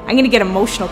I'm going to get emotional.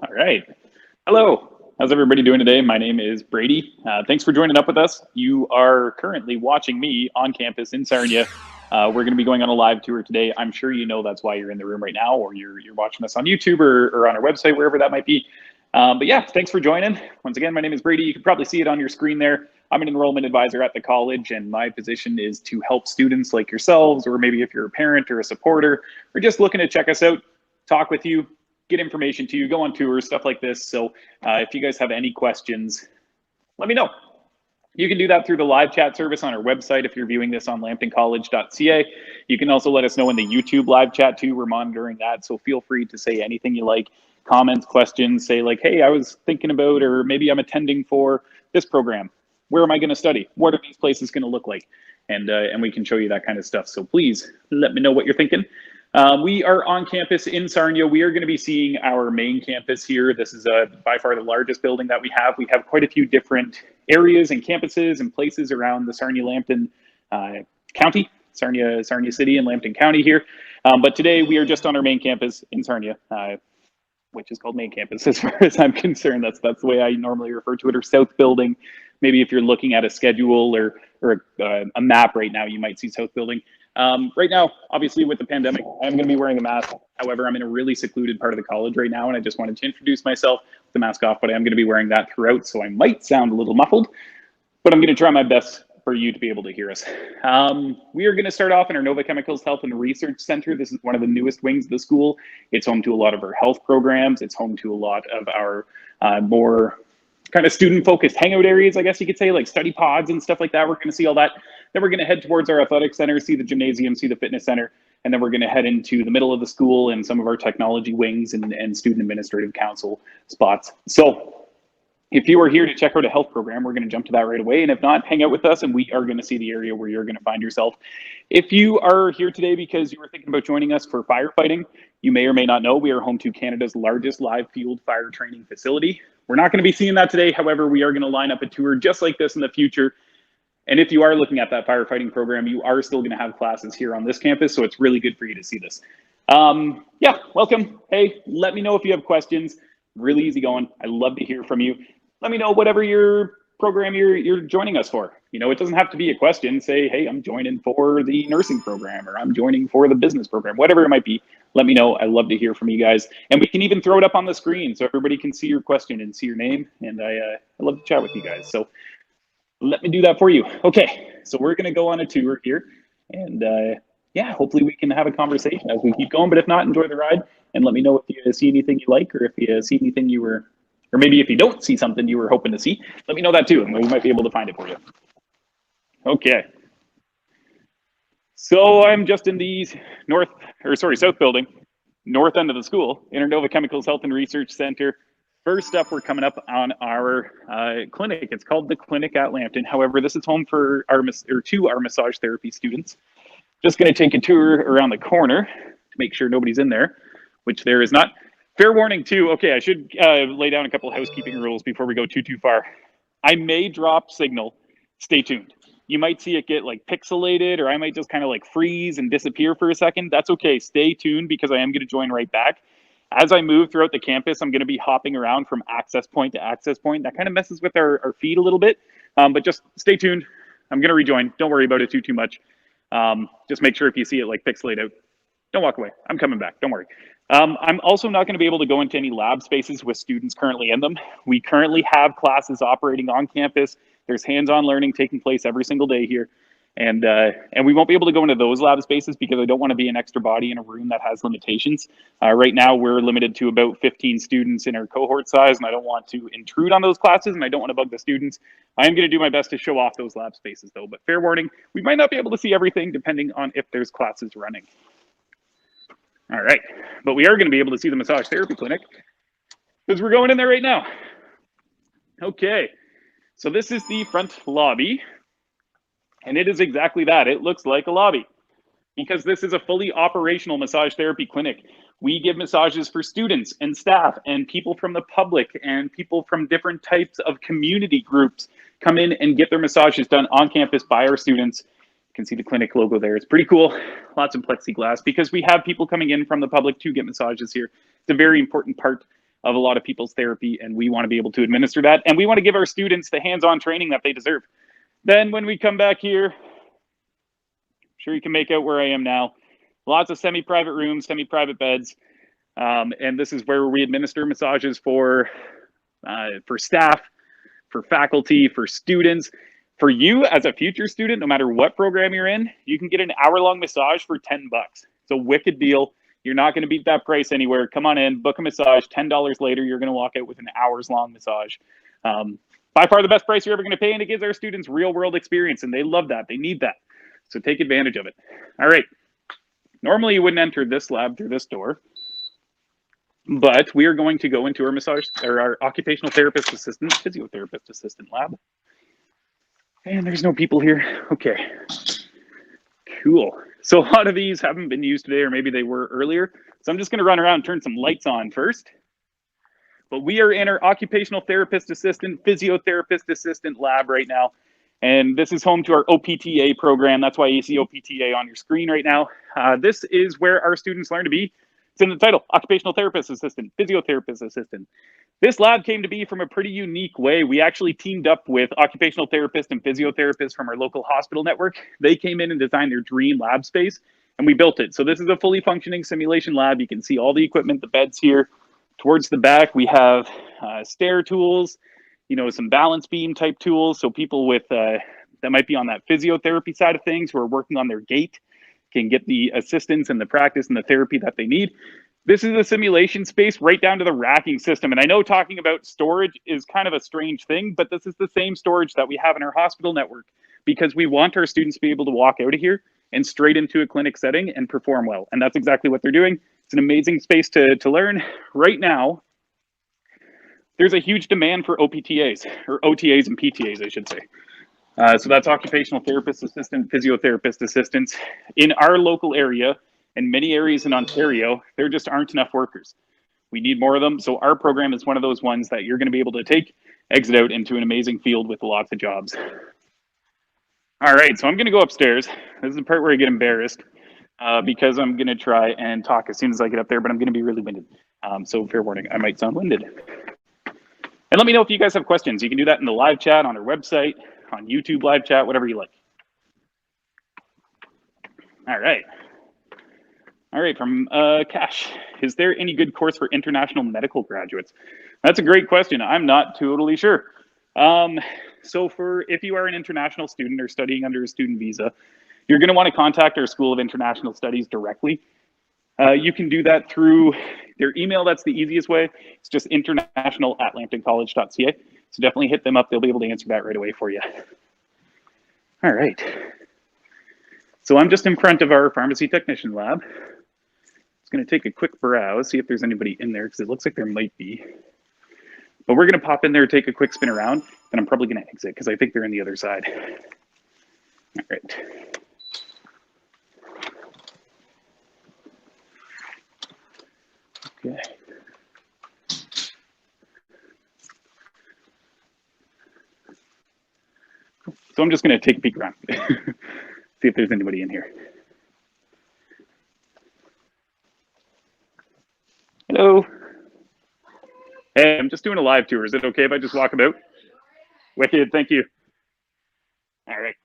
All right. Hello. How's everybody doing today? My name is Brady. Thanks for joining up with us. You are currently watching me on campus in Sarnia. We're going to be going on a live tour today. I'm sure you know that's why you're in the room right now, or you're watching us on YouTube or on our website, wherever that might be. But yeah, thanks for joining. Once again, my name is Brady. You can probably see it on your screen there. I'm an enrollment advisor at the college, and my position is to help students like yourselves, or maybe if you're a parent or a supporter, or just looking to check us out, talk with you, get information to you, go on tours, stuff like this. So if you guys have any questions, let me know. You can do that through the live chat service on our website if you're viewing this on lambtoncollege.ca. You can also let us know in the YouTube live chat too. We're monitoring that, so feel free to say anything you like, comments, questions, say like, hey, I was thinking about, or maybe I'm attending for this program. Where am I going to study? What are these places going to look like? And we can show you that kind of stuff. So please let me know what you're thinking. We are on campus in Sarnia. We are going to be seeing our main campus here. This is by far the largest building that we have. We have quite a few different areas and campuses and places around the Sarnia-Lambton County, Sarnia City and Lambton County here. But today we are just on our main campus in Sarnia, which is called main campus as far as I'm concerned. That's the way I normally refer to it, or South Building. Maybe if you're looking at a schedule or a map right now, you might see South Building. Right now, obviously with the pandemic, I'm going to be wearing a mask. However, I'm in a really secluded part of the college right now, and I just wanted to introduce myself with the mask off, but I'm going to be wearing that throughout, so I might sound a little muffled, but I'm going to try my best for you to be able to hear us. We are going to start off in our Nova Chemicals Health and Research Center. This is one of the newest wings of the school. It's home to a lot of our health programs. It's home to a lot of our more kind of student-focused hangout areas, I guess you could say, like study pods and stuff like that. We're going to see all that. Then we're going to head towards our athletic center, see the gymnasium, see the fitness center, and then we're going to head into the middle of the school and some of our technology wings and student administrative council spots. So if you are here to check out a health program, we're going to jump to that right away. And if not, hang out with us, and we are going to see the area where you're going to find yourself. If you are here today because you were thinking about joining us for firefighting, you may or may not know we are home to Canada's largest live field fire training facility. We're not going to be seeing that today. However, we are going to line up a tour just like this in the future. And if you are looking at that firefighting program, you are still going to have classes here on this campus. So it's really good for you to see this. Yeah, welcome. Hey, let me know if you have questions. Really easy going. I love to hear from you. Let me know whatever your program you're joining us for. You know, it doesn't have to be a question. Say, hey, I'm joining for the nursing program, or I'm joining for the business program, whatever it might be. Let me know. I love to hear from you guys. And we can even throw it up on the screen so everybody can see your question and see your name. And I love to chat with you guys. So let me do that for you. Okay, so we're going to go on a tour here. And yeah, hopefully we can have a conversation as we keep going. But if not, enjoy the ride. And let me know if you see anything you like, or if you see anything you were, or maybe if you don't see something you were hoping to see, let me know that too. And we might be able to find it for you. Okay. So I'm just in the South Building, north end of the school, Nova Chemicals Health and Research Center. First up, we're coming up on our clinic. It's called the Clinic at Lambton. However, this is home for to our massage therapy students. Just going to take a tour around the corner to make sure nobody's in there, which there is not. Fair warning too. Okay, I should lay down a couple of housekeeping rules before we go too far. I may drop signal. Stay tuned. You might see it get like pixelated, or I might just kind of like freeze and disappear for a second. That's okay. Stay tuned, because I am going to join right back. As I move throughout the campus, I'm going to be hopping around from access point to access point. That kind of messes with our feed a little bit, but just stay tuned. I'm going to rejoin. Don't worry about it too much. Just make sure if you see it like pixelate out, don't walk away. I'm coming back. Don't worry. I'm also not going to be able to go into any lab spaces with students currently in them. We currently have classes operating on campus. There's hands-on learning taking place every single day here. And we won't be able to go into those lab spaces because I don't want to be an extra body in a room that has limitations. Right now, we're limited to about 15 students in our cohort size, and I don't want to intrude on those classes, and I don't want to bug the students. I am going to do my best to show off those lab spaces, though. But fair warning, we might not be able to see everything depending on if there's classes running. All right, but we are going to be able to see the massage therapy clinic because we're going in there right now. Okay, so this is the front lobby. And it is exactly that. It looks like a lobby because this is a fully operational massage therapy clinic. We give massages for students and staff and people from the public and people from different types of community groups come in and get their massages done on campus by our students. You can see the clinic logo there. It's pretty cool. Lots of plexiglass because we have people coming in from the public to get massages here. It's a very important part of a lot of people's therapy, and we want to be able to administer that. And we want to give our students the hands-on training that they deserve. Then when we come back here, I'm sure you can make out where I am now. Lots of semi-private rooms, semi-private beds. And this is where we administer massages for staff, for faculty, for students. For you as a future student, no matter what program you're in, you can get an hour-long massage for $10. It's a wicked deal. You're not going to beat that price anywhere. Come on in, book a massage. $10 later, you're going to walk out with an hours-long massage. By far the best price you're ever going to pay, and it gives our students real world experience, and they love that. They need that. So take advantage of it. All right. Normally you wouldn't enter this lab through this door, but we are going to go into our massage or our occupational therapist assistant, physiotherapist assistant lab. And there's no people here. Okay. Cool. So a lot of these haven't been used today, or maybe they were earlier. So I'm just going to run around and turn some lights on first. But we are in our occupational therapist assistant, physiotherapist assistant lab right now. And this is home to our OPTA program. That's why you see OPTA on your screen right now. This is where our students learn to be. It's in the title, occupational therapist assistant, physiotherapist assistant. This lab came to be from a pretty unique way. We actually teamed up with occupational therapists and physiotherapists from our local hospital network. They came in and designed their dream lab space, and we built it. So this is a fully functioning simulation lab. You can see all the equipment, the beds here. Towards the back, we have stair tools, some balance beam type tools. So people with that might be on that physiotherapy side of things who are working on their gait can get the assistance and the practice and the therapy that they need. This is a simulation space right down to the racking system. And I know talking about storage is kind of a strange thing, but this is the same storage that we have in our hospital network because we want our students to be able to walk out of here and straight into a clinic setting and perform well. And that's exactly what they're doing. It's an amazing space to learn. Right now, there's a huge demand for OPTAs, or OTAs and PTAs, I should say. So that's occupational therapist assistant, physiotherapist assistants. In our local area, and many areas in Ontario, there just aren't enough workers. We need more of them. So our program is one of those ones that you're going to be able to take, exit out into an amazing field with lots of jobs. All right, so I'm going to go upstairs. This is the part where I get embarrassed. Because I'm going to try and talk as soon as I get up there, but I'm going to be really winded. So fair warning, I might sound winded. And let me know if you guys have questions. You can do that in the live chat on our website, on YouTube live chat, whatever you like. All right. All right, from Cash. Is there any good course for international medical graduates? That's a great question. I'm not totally sure. So if you are an international student or studying under a student visa, you're going to want to contact our School of International Studies directly. You can do that through their email. That's the easiest way. It's just international@lambtoncollege.ca. So definitely hit them up. They'll be able to answer that right away for you. All right. So I'm just in front of our pharmacy technician lab. It's going to take a quick browse, see if there's anybody in there, because it looks like there might be. But we're going to pop in there, take a quick spin around, and I'm probably going to exit because I think they're on the other side. All right. Okay. So I'm just going to take a peek around, see if there's anybody in here. Hello. Hey, I'm just doing a live tour. Is it okay if I just walk about? Wicked, thank you. All right.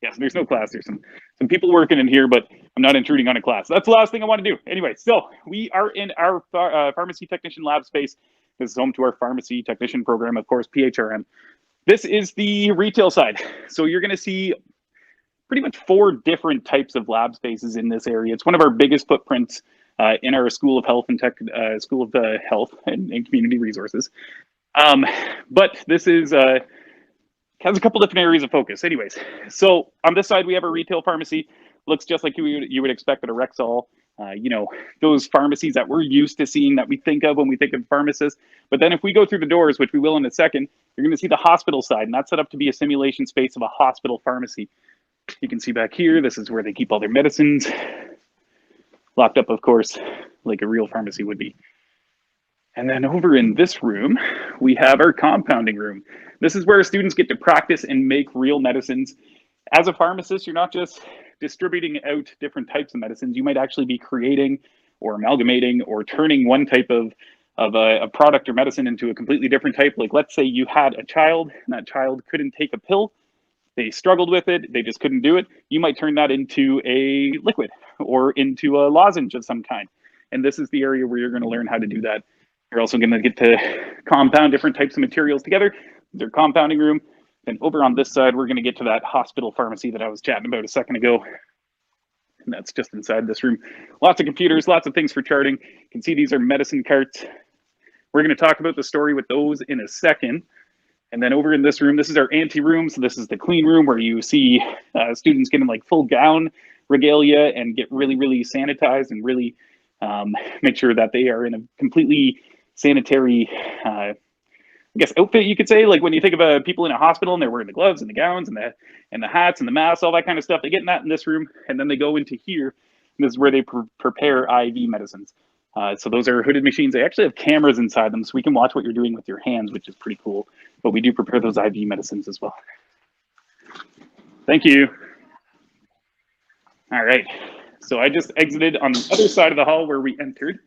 Yes, there's no class. There's some people working in here, but I'm not intruding on a class. That's the last thing I want to do. Anyway, so we are in our pharmacy technician lab space. This is home to our pharmacy technician program, of course, PHRM. This is the retail side. So you're going to see pretty much 4 different types of lab spaces in this area. It's one of our biggest footprints in our School of Health and Tech, School of Health and Community Resources. But this is has a couple different areas of focus. Anyways, so on this side we have a retail pharmacy. Looks just like you would expect at a Rexall. You know, those pharmacies that we're used to seeing, that we think of when we think of pharmacists. But then if we go through the doors, which we will in a second, you're going to see the hospital side, and that's set up to be a simulation space of a hospital pharmacy. You can see back here, this is where they keep all their medicines, locked up, of course, like a real pharmacy would be. And then over in this room, we have our compounding room. This is where students get to practice and make real medicines. As a pharmacist, you're not just distributing out different types of medicines. You might actually be creating or amalgamating or turning one type of a product or medicine into a completely different type. Like, let's say you had a child and that child couldn't take a pill. They struggled with it. They just couldn't do it. You might turn that into a liquid or into a lozenge of some kind. And this is the area where you're going to learn how to do that. You're also going to get to compound different types of materials together. Their compounding room. And over on this side, we're going to get to that hospital pharmacy that I was chatting about a second ago. And that's just inside this room. Lots of computers, lots of things for charting. You can see these are medicine carts. We're going to talk about the story with those in a second. And then over in this room, this is our ante room. So this is the clean room where you see students getting like full gown regalia and get really, really sanitized and really make sure that they are in a completely sanitary I guess outfit, you could say. Like when you think of people in a hospital and they're wearing the gloves and the gowns and the hats and the masks, all that kind of stuff, they get in that in this room, and then they go into here, and this is where they prepare IV medicines. So those are hooded machines. They actually have cameras inside them, so we can watch what you're doing with your hands, which is pretty cool. But we do prepare those IV medicines as well. Thank you. All right. So I just exited on the other side of the hall where we entered.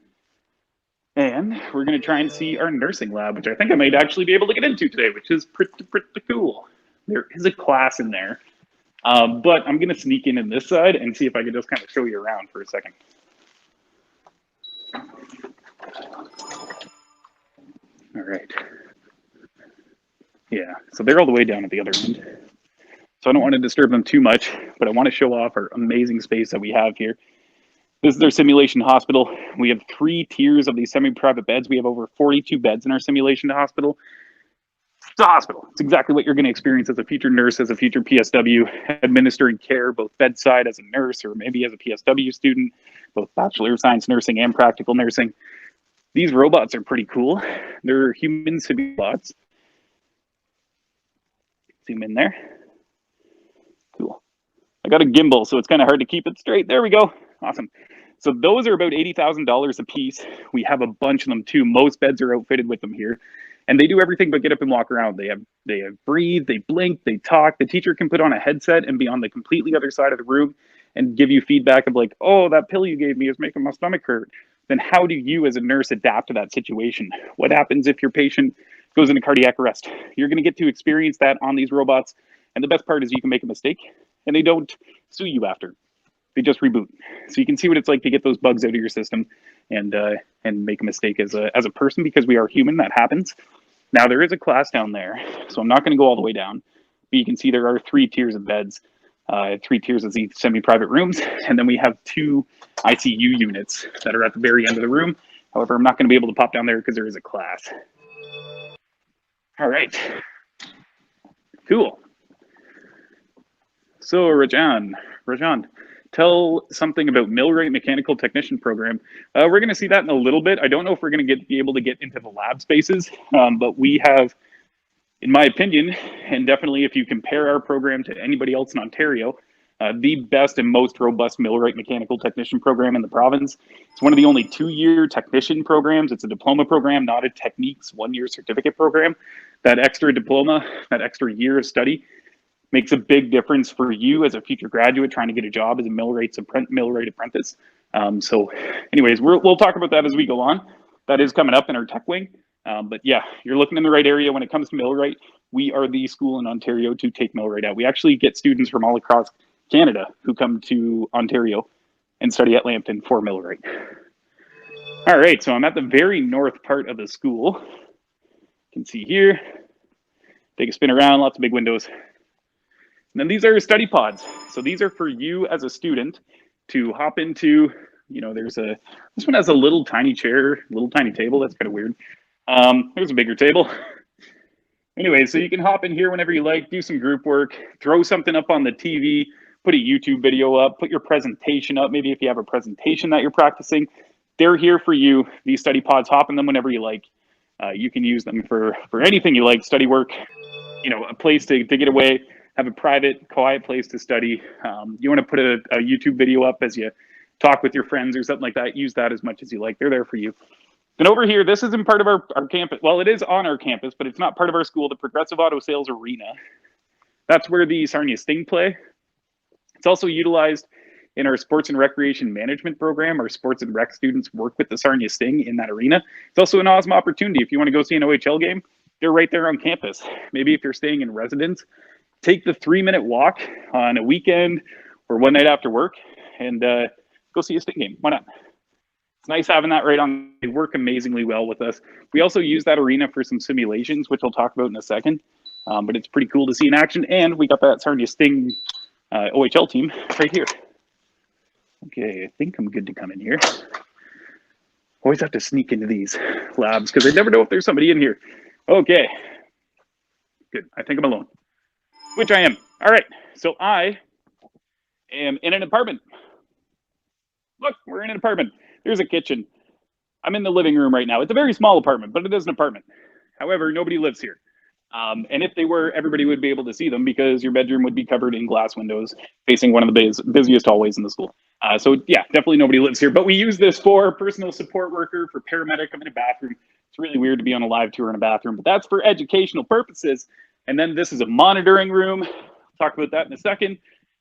And we're going to try and see our nursing lab, which I think I might actually be able to get into today, which is pretty cool. There is a class in there, but I'm going to sneak in this side and see if I can just kind of show you around for a second. All right. Yeah, so they're all the way down at the other end. So I don't want to disturb them too much, but I want to show off our amazing space that we have here. This is our simulation hospital. We have 3 tiers of these semi-private beds. We have over 42 beds in our simulation hospital. It's a hospital. It's exactly what you're going to experience as a future nurse, as a future PSW, administering care, both bedside as a nurse or maybe as a PSW student, both Bachelor of Science Nursing and practical nursing. These robots are pretty cool. They're human simulots. Zoom in there. Cool. I got a gimbal, so it's kind of hard to keep it straight. There we go. Awesome. So those are about $80,000 a piece. We have a bunch of them too. Most beds are outfitted with them here. And they do everything but get up and walk around. They have breathe, they blink, they talk. The teacher can put on a headset and be on the completely other side of the room and give you feedback of like, oh, that pill you gave me is making my stomach hurt. Then how do you as a nurse adapt to that situation? What happens if your patient goes into cardiac arrest? You're going to get to experience that on these robots. And the best part is you can make a mistake and they don't sue you after. They just reboot. So you can see what it's like to get those bugs out of your system and make a mistake as a person, because we are human. That happens. Now there is a class down there, so I'm not going to go all the way down. But you can see there are 3 tiers of beds, 3 tiers of these semi-private rooms, and then we have 2 ICU units that are at the very end of the room. However, I'm not going to be able to pop down there because there is a class. All right. Cool. So Rajan, tell something about Millwright Mechanical Technician Program. We're going to see that in a little bit. I don't know if we're going to be able to get into the lab spaces, but we have, in my opinion, and definitely if you compare our program to anybody else in Ontario, the best and most robust Millwright Mechanical Technician Program in the province. It's one of the only 2-year technician programs. It's a diploma program, not a techniques 1-year certificate program. That extra diploma, that extra year of study, makes a big difference for you as a future graduate trying to get a job as a Millwright apprentice. So anyways, we'll talk about that as we go on. That is coming up in our tech wing. But yeah, you're looking in the right area when it comes to Millwright. We are the school in Ontario to take Millwright out. We actually get students from all across Canada who come to Ontario and study at Lambton for Millwright. All right, so I'm at the very north part of the school. You can see here, take a spin around, lots of big windows. And then these are study pods. So these are for you as a student to hop into. You know, this one has a little tiny chair, little tiny table. That's kind of weird. There's a bigger table. Anyway, so you can hop in here whenever you like, do some group work, throw something up on the TV, put a YouTube video up, put your presentation up. Maybe if you have a presentation that you're practicing, they're here for you. These study pods, hop in them whenever you like. You can use them for anything you like, study work, you know, a place to get away, have a private, quiet place to study. You want to put a YouTube video up as you talk with your friends or something like that, use that as much as you like. They're there for you. And over here, this isn't part of our campus. Well, it is on our campus, but it's not part of our school, the Progressive Auto Sales Arena. That's where the Sarnia Sting play. It's also utilized in our sports and recreation management program. Our sports and rec students work with the Sarnia Sting in that arena. It's also an awesome opportunity. If you want to go see an OHL game, they're right there on campus. Maybe if you're staying in residence, take the 3-minute walk on a weekend or one night after work and go see a Sting game. Why not? It's nice having that right on. They work amazingly well with us. We also use that arena for some simulations, which I'll talk about in a second. But it's pretty cool to see in action. And we got that Sarnia Sting OHL team right here. Okay, I think I'm good to come in here. Always have to sneak into these labs because I never know if there's somebody in here. Okay, good. I think I'm alone, which I am. All right, so I am in an apartment. Look, we're in an apartment. There's a kitchen. I'm in the living room right now. It's a very small apartment, but it is an apartment. However, nobody lives here. And if they were, everybody would be able to see them because your bedroom would be covered in glass windows facing one of the busiest hallways in the school. So yeah, definitely nobody lives here, but we use this for personal support worker, for paramedic. I'm in a bathroom. It's really weird to be on a live tour in a bathroom, but that's for educational purposes. And then this is a monitoring room. I'll talk about that in a second.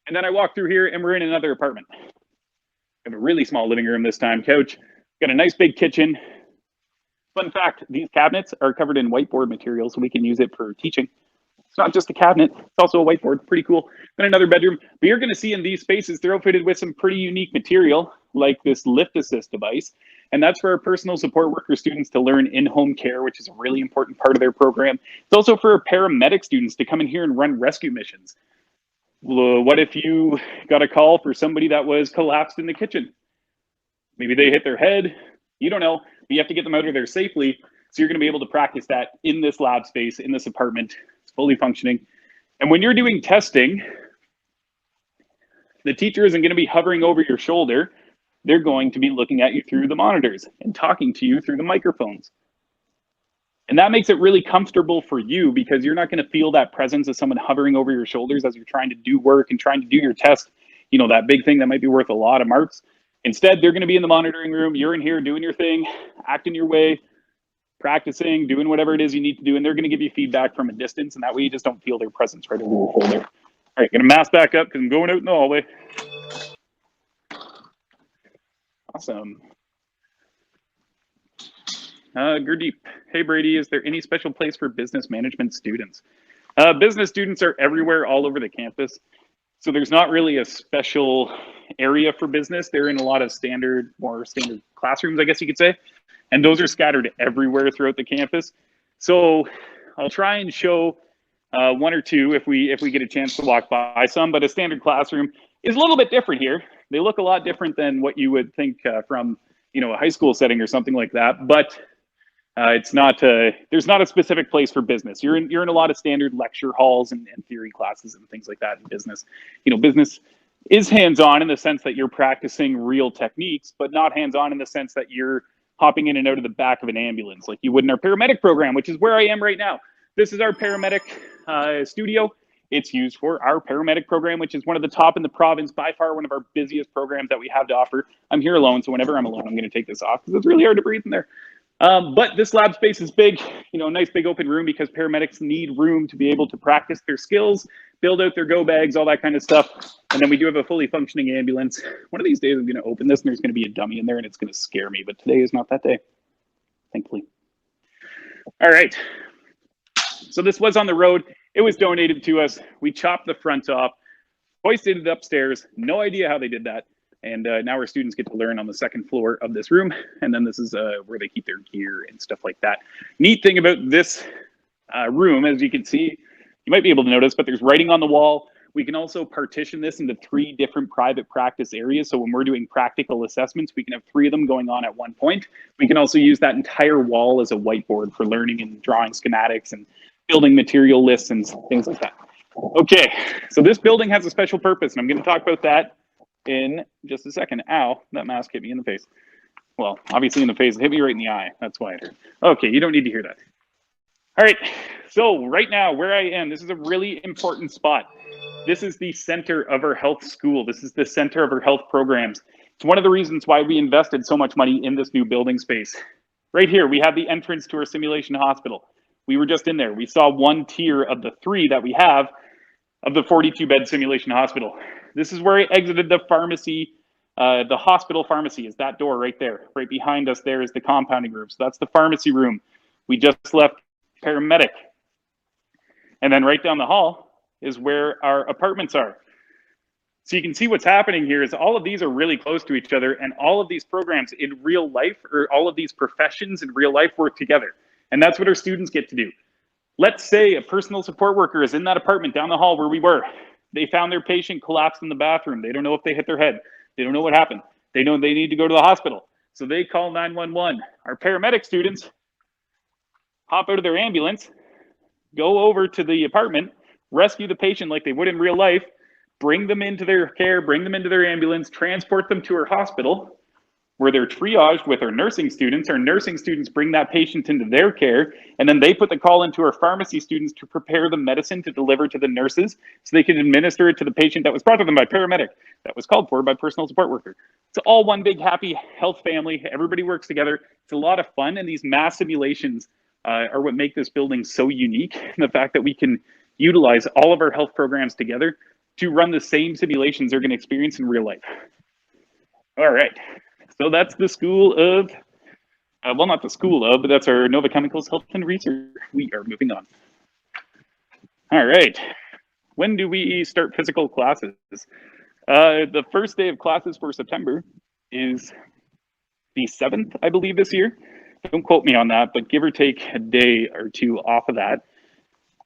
And then I walk through here and we're in another apartment. I have a really small living room this time, couch. Got a nice big kitchen. Fun fact, these cabinets are covered in whiteboard material, so we can use it for teaching. It's not just a cabinet, it's also a whiteboard, pretty cool. Then another bedroom. But you're gonna see in these spaces, they're outfitted with some pretty unique material, like this lift assist device. And that's for our personal support worker students to learn in-home care, which is a really important part of their program. It's also for our paramedic students to come in here and run rescue missions. What if you got a call for somebody that was collapsed in the kitchen? Maybe they hit their head, you don't know. You have to get them out of there safely. So you're going to be able to practice that in this lab space, in this apartment. It's fully functioning. And when you're doing testing, the teacher isn't going to be hovering over your shoulder. They're going to be looking at you through the monitors and talking to you through the microphones. And that makes it really comfortable for you because you're not going to feel that presence of someone hovering over your shoulders as you're trying to do work and trying to do your test. You know, that big thing that might be worth a lot of marks. Instead, they're going to be in the monitoring room. You're in here doing your thing, acting your way, practicing, doing whatever it is you need to do. And they're going to give you feedback from a distance. And that way you just don't feel their presence right over your shoulder. All right, going to mask back up because I'm going out in the hallway. Awesome. Gurdeep, hey Brady, is there any special place for business management students? Business students are everywhere, all over the campus. So there's not really a special area for business. They're in a lot of more standard classrooms, I guess you could say. And those are scattered everywhere throughout the campus. So I'll try and show one or two if we get a chance to walk by some, but a standard classroom is a little bit different here. They look a lot different than what you would think from, you know, a high school setting or something like that. But it's not there's not a specific place for business. You're in a lot of standard lecture halls and theory classes and things like that in business. You know, business is hands-on in the sense that you're practicing real techniques, but not hands-on in the sense that you're hopping in and out of the back of an ambulance like you would in our paramedic program, which is where I am right now. This is our paramedic studio. It's used for our paramedic program, which is one of the top in the province, by far one of our busiest programs that we have to offer. I'm here alone, so whenever I'm alone, I'm going to take this off because it's really hard to breathe in there. But this lab space is big, you know, nice big open room because paramedics need room to be able to practice their skills, build out their go bags, all that kind of stuff. And then we do have a fully functioning ambulance. One of these days I'm going to open this and there's going to be a dummy in there and it's going to scare me, but today is not that day, thankfully. All right. So this was on the road. It was donated to us. We chopped the front off, hoisted it upstairs. No idea how they did that. And now our students get to learn on the second floor of this room. And then this is where they keep their gear and stuff like that. Neat thing about this room, as you can see, you might be able to notice, but there's writing on the wall. We can also partition this into 3 different private practice areas. So when we're doing practical assessments, we can have 3 of them going on at one point. We can also use that entire wall as a whiteboard for learning and drawing schematics and building material lists and things like that. Okay, so this building has a special purpose, and I'm going to talk about that in just a second. Ow, that mask hit me in the face. Well, obviously in the face, it hit me right in the eye. That's why it hurt. Okay, you don't need to hear that. All right, so right now where I am, this is a really important spot. This is the center of our health school. This is the center of our health programs. It's one of the reasons why we invested so much money in this new building space. Right here, we have the entrance to our simulation hospital. We were just in there. We saw 1 tier of the 3 that we have of the 42-bed simulation hospital. This is where I exited the pharmacy. The hospital pharmacy is that door right there. Right behind us there is the compounding room. So that's the pharmacy room. We just left paramedic. And then right down the hall is where our apartments are. So you can see what's happening here is all of these are really close to each other, and all of these programs in real life, or all of these professions in real life, work together. And that's what our students get to do. Let's say a personal support worker is in that apartment down the hall where we were. They found their patient collapsed in the bathroom. They don't know if they hit their head. They don't know what happened. They know they need to go to the hospital. So they call 911. Our paramedic students hop out of their ambulance, go over to the apartment, rescue the patient like they would in real life, bring them into their care, bring them into their ambulance, transport them to our hospital, where they're triaged with our nursing students. Our nursing students bring that patient into their care, and then they put the call into our pharmacy students to prepare the medicine to deliver to the nurses so they can administer it to the patient that was brought to them by paramedic, that was called for by personal support worker. It's all one big happy health family. Everybody works together. It's a lot of fun, and these mass simulations are what make this building so unique. And the fact that we can utilize all of our health programs together to run the same simulations they're going to experience in real life. All right. So that's the school of, well, not the school of, but that's our Nova Chemicals Health and Research. We are moving on. All right. When do we start physical classes? The first day of classes for September is the 7th, I believe, this year. Don't quote me on that, but give or take a day or 2 off of that.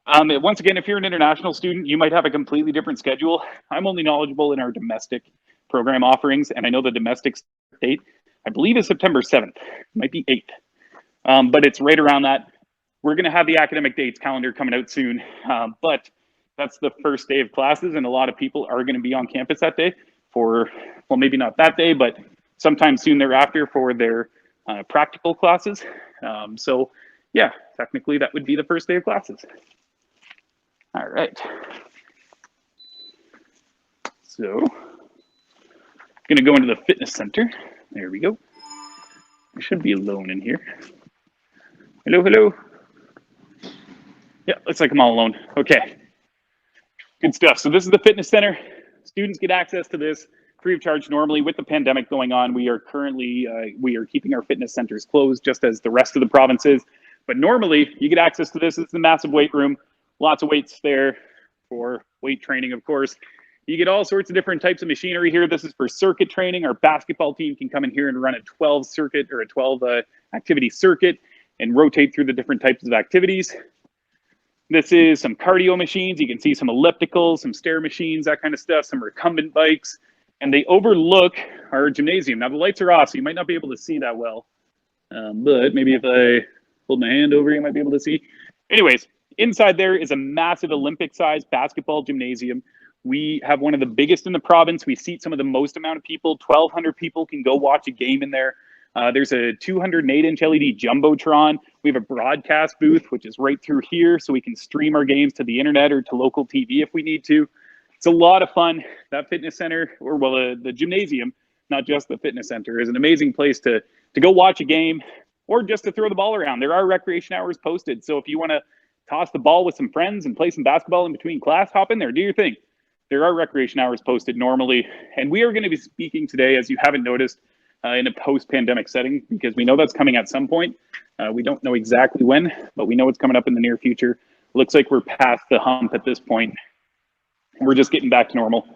Once again, if you're an international student, you might have a completely different schedule. I'm only knowledgeable in our domestic program offerings, and I know the domestic date, I believe, is September 7th. It might be 8th, but it's right around that. We're going to have the academic dates calendar coming out soon, but that's the first day of classes, and a lot of people are going to be on campus that day for, well, maybe not that day, but sometime soon thereafter for their practical classes. So yeah, technically that would be the first day of classes. All right. So I'm going to go into the fitness center. There we go. I should be alone in here. Hello, hello. Yeah, looks like I'm all alone. Okay. Good stuff. So this is the fitness center. Students get access to this free of charge. Normally, with the pandemic going on, we are currently keeping our fitness centers closed, just as the rest of the province is. But normally, you get access to this. It's the massive weight room. Lots of weights there for weight training, of course. You get all sorts of different types of machinery here. This is for circuit training. Our basketball team can come in here and run a 12 circuit or a 12 activity circuit and rotate through the different types of activities. This is some cardio machines. You can see some ellipticals, some stair machines, that kind of stuff, some recumbent bikes, and they overlook our gymnasium. Now the lights are off, so you might not be able to see that well, but maybe if I hold my hand over, you might be able to see. Anyways, inside there is a massive Olympic-sized basketball gymnasium. We have one of the biggest in the province. We seat some of the most amount of people. 1,200 people can go watch a game in there. There's a 208-inch LED Jumbotron. We have a broadcast booth, which is right through here, so we can stream our games to the internet or to local TV if we need to. It's a lot of fun. That fitness center, or well, the gymnasium, not just the fitness center, is an amazing place to go watch a game or just to throw the ball around. There are recreation hours posted, so if you want to toss the ball with some friends and play some basketball in between class, hop in there, do your thing. There are recreation hours posted normally, and we are going to be speaking today, as you haven't noticed, in a post-pandemic setting, because we know that's coming at some point. We don't know exactly when, but we know it's coming up in the near future. Looks like we're past the hump at this point. We're just getting back to normal,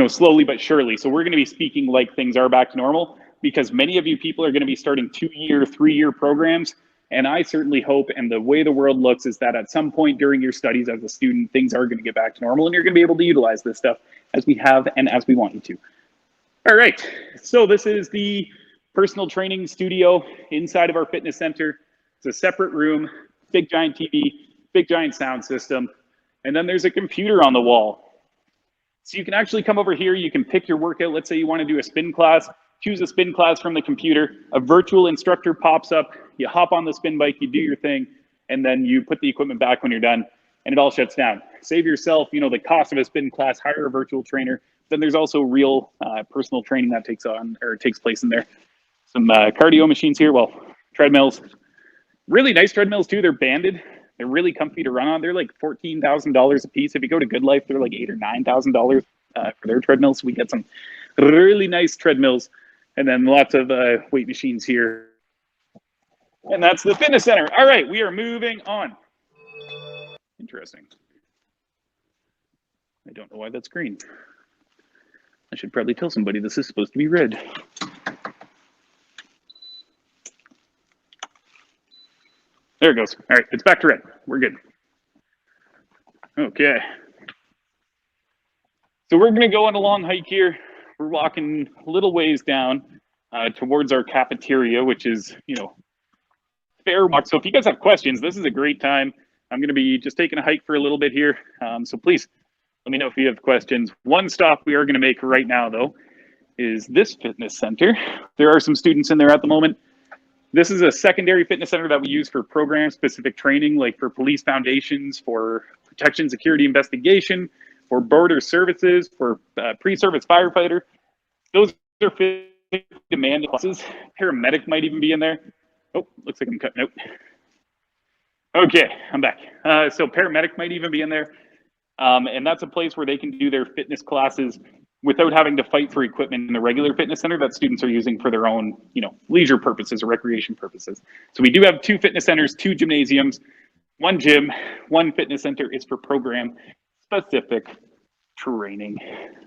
slowly but surely. So we're going to be speaking like things are back to normal, because many of you people are going to be starting 2-year, 3-year programs And I certainly hope, and the way the world looks is that at some point during your studies as a student, things are going to get back to normal and you're going to be able to utilize this stuff as we have and as we want you to. All right, so this is the personal training studio inside of our fitness center. It's a separate room, big giant TV, big giant sound system, and then there's a computer on the wall. So you can actually come over here, you can pick your workout. Let's say you want to do a spin class, choose a spin class from the computer, a virtual instructor pops up, you hop on the spin bike, you do your thing, and then you put the equipment back when you're done, and it all shuts down. Save yourself, you know, the cost of a spin class, hire a virtual trainer. Then there's also real personal training that takes place in there. Some cardio machines here, well, treadmills. Really nice treadmills too, they're banded. They're really comfy to run on. They're like $14,000 a piece. If you go to Good Life, they're like $8,000 or $9,000 for their treadmills. So we get some really nice treadmills, and then lots of weight machines here. And that's the fitness center. All right, we are moving on. Interesting. I don't know why that's green. I should probably tell somebody this is supposed to be red. There it goes. All right, it's back to red. We're good. Okay. So we're going to go on a long hike here. We're walking a little ways down towards our cafeteria, which is, you know, fair walk. So if you guys have questions, this is a great time. I'm going to be just taking a hike for a little bit here. So please let me know if you have questions. One stop we are going to make right now, though, is this fitness center. There are some students in there at the moment. This is a secondary fitness center that we use for program-specific training, like for police foundations, for protection, security, investigation, for border services, for pre-service firefighter. Those are demanding classes. Paramedic might even be in there. Oh, looks like I'm cutting out. Okay, I'm back. So paramedic might even be in there. And that's a place where they can do their fitness classes without having to fight for equipment in the regular fitness center that students are using for their own, you know, leisure purposes or recreation purposes. So we do have 2 fitness centers, 2 gymnasiums, 1 gym, 1 fitness center is for program specific training.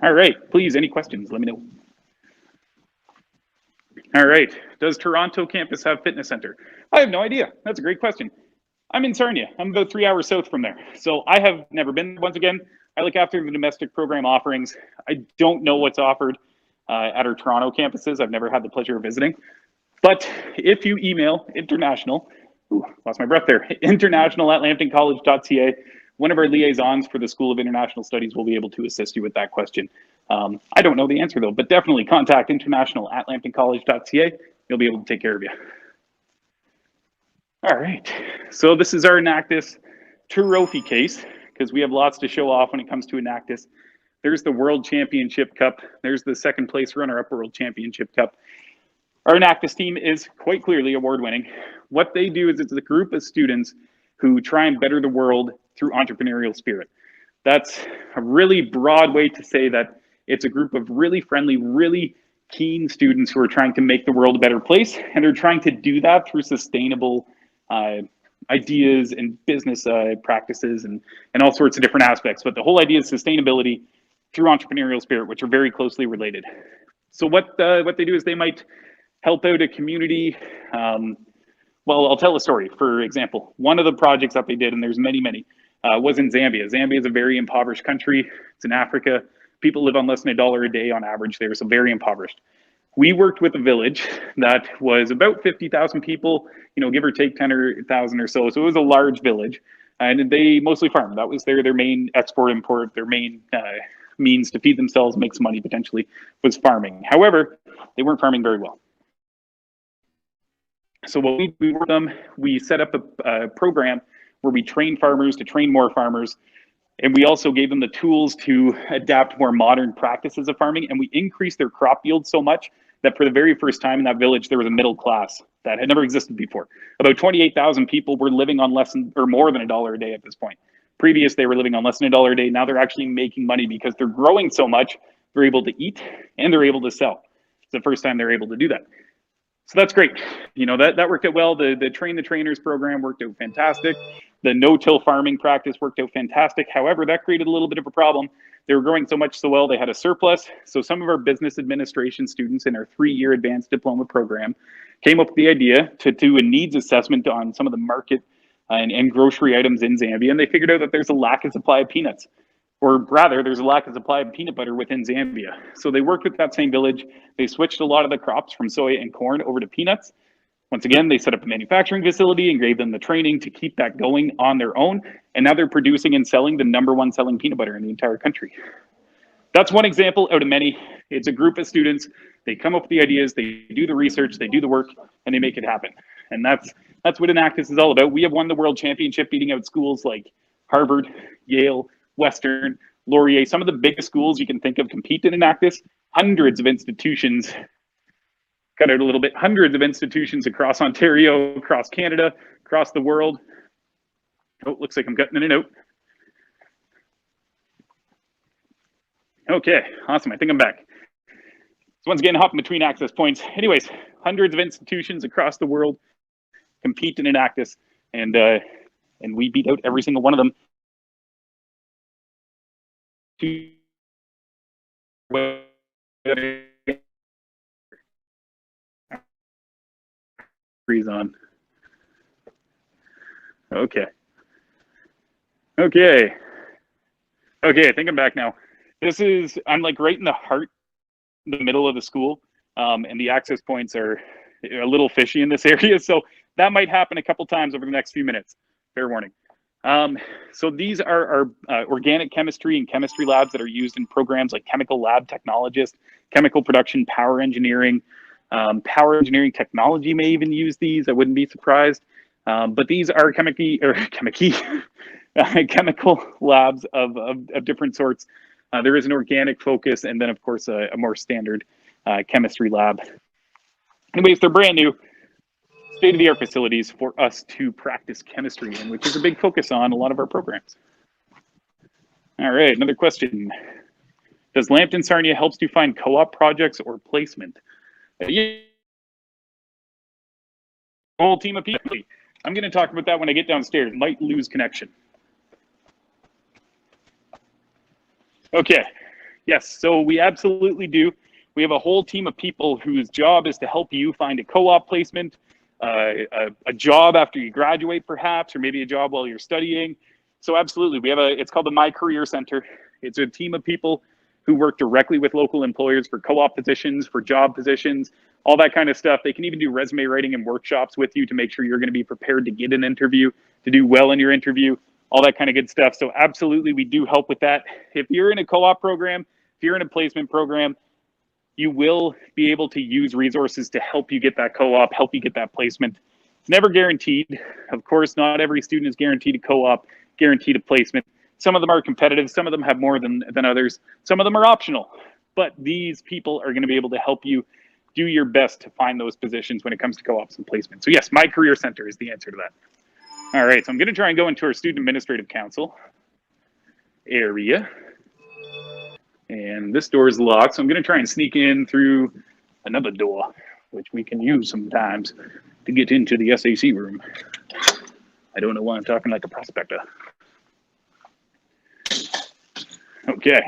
All right, please, any questions, let me know. All right, does Toronto campus have fitness center? I have no idea, that's a great question. I'm in Sarnia, I'm about 3 hours south from there. So I have never been there. Once again, I look after the domestic program offerings. I don't know what's offered at our Toronto campuses. I've never had the pleasure of visiting. But if you email international, lost my breath there, international@lambtoncollege.ca, one of our liaisons for the School of International Studies will be able to assist you with that question. I don't know the answer though, but definitely contact international@lambtoncollege.ca. You'll be able to take care of you. All right, so this is our Enactus trophy case, because we have lots to show off when it comes to Enactus. There's the World Championship Cup. There's the second place runner-up World Championship Cup. Our Enactus team is quite clearly award-winning. What they do is it's a group of students who try and better the world through entrepreneurial spirit. That's a really broad way to say that it's a group of really friendly, really keen students who are trying to make the world a better place, and they're trying to do that through sustainable ideas and business practices and all sorts of different aspects. But the whole idea is sustainability through entrepreneurial spirit, which are very closely related. So what they do is they might help out a community. Well, I'll tell a story. For example, one of the projects that they did, and there's many, was in Zambia. Zambia is a very impoverished country. It's in Africa. People live on less than $1 a day on average there, so very impoverished. We worked with a village that was about 50,000 people, you know, give or take 10,000 or so. So it was a large village, and they mostly farmed. That was their main export import, their main means to feed themselves, make some money potentially, was farming. However, they weren't farming very well. So what we worked with them, we set up a program where we train farmers to train more farmers. And we also gave them the tools to adapt more modern practices of farming. And we increased their crop yield so much that for the very first time in that village, there was a middle class that had never existed before. About 28,000 people were living on less than, or more than $1 a day at this point. Previous, they were living on less than $1 a day. Now they're actually making money because they're growing so much, they're able to eat and they're able to sell. It's the first time they're able to do that. So that's great. You know, that worked out well. The train the trainers program worked out fantastic. The no-till farming practice worked out fantastic. However, that created a little bit of a problem. They were growing so much so well, they had a surplus. So some of our business administration students in our 3-year advanced diploma program came up with the idea to do a needs assessment on some of the market and grocery items in Zambia. And they figured out that there's a lack of supply of peanuts, or rather, there's a lack of supply of peanut butter within Zambia. So they worked with that same village. They switched a lot of the crops from soy and corn over to peanuts. Once again, they set up a manufacturing facility and gave them the training to keep that going on their own. And now they're producing and selling the #1 selling peanut butter in the entire country. That's one example out of many. It's a group of students. They come up with the ideas, they do the research, they do the work, and they make it happen. And that's what Enactus is all about. We have won the world championship, beating out schools like Harvard, Yale, Western, Laurier, some of the biggest schools you can think of compete in Enactus. Hundreds of institutions, cut out a little bit, hundreds of institutions across Ontario, across Canada, across the world. Oh, looks like I'm cutting in and out. Okay, awesome. I think I'm back. So once again, hopping between access points. Anyways, hundreds of institutions across the world compete in Enactus, and we beat out every single one of them. Freeze on. Okay. I think I'm back now. I'm like right in the heart, the middle of the school, and the access points are a little fishy in this area, so that might happen a couple times over the next few minutes. Fair warning. So these are our organic chemistry and chemistry labs that are used in programs like chemical lab technologist, chemical production, power engineering technology may even use these. I wouldn't be surprised. But these are chemical labs of different sorts. There is an organic focus, and then of course a more standard chemistry lab. Anyways, they're brand new, state-of-the-art facilities for us to practice chemistry in, which is a big focus on a lot of our programs. All right, another question. Does Lambton Sarnia helps to find co-op projects or placement? Yeah. Whole team of people. I'm going to talk about that when I get downstairs. Might lose connection. Okay. Yes, so we absolutely do. We have a whole team of people whose job is to help you find a co-op placement, a job after you graduate, perhaps, or maybe a job while you're studying. So absolutely, we have it's called the My Career Center. It's a team of people who work directly with local employers for co-op positions, for job positions, all that kind of stuff. They can even do resume writing and workshops with you to make sure you're going to be prepared to get an interview, to do well in your interview, all that kind of good stuff. So absolutely, we do help with that. If you're in a co-op program, if you're in a placement program, you will be able to use resources to help you get that co-op, help you get that placement. It's never guaranteed. Of course, not every student is guaranteed a co-op, guaranteed a placement. Some of them are competitive. Some of them have more than others. Some of them are optional. But these people are going to be able to help you do your best to find those positions when it comes to co-ops and placement. So yes, My Career Center is the answer to that. All right, so I'm going to try and go into our Student Administrative Council area. And this door is locked, so I'm going to try and sneak in through another door, which we can use sometimes to get into the SAC room. I don't know why I'm talking like a prospector. Okay.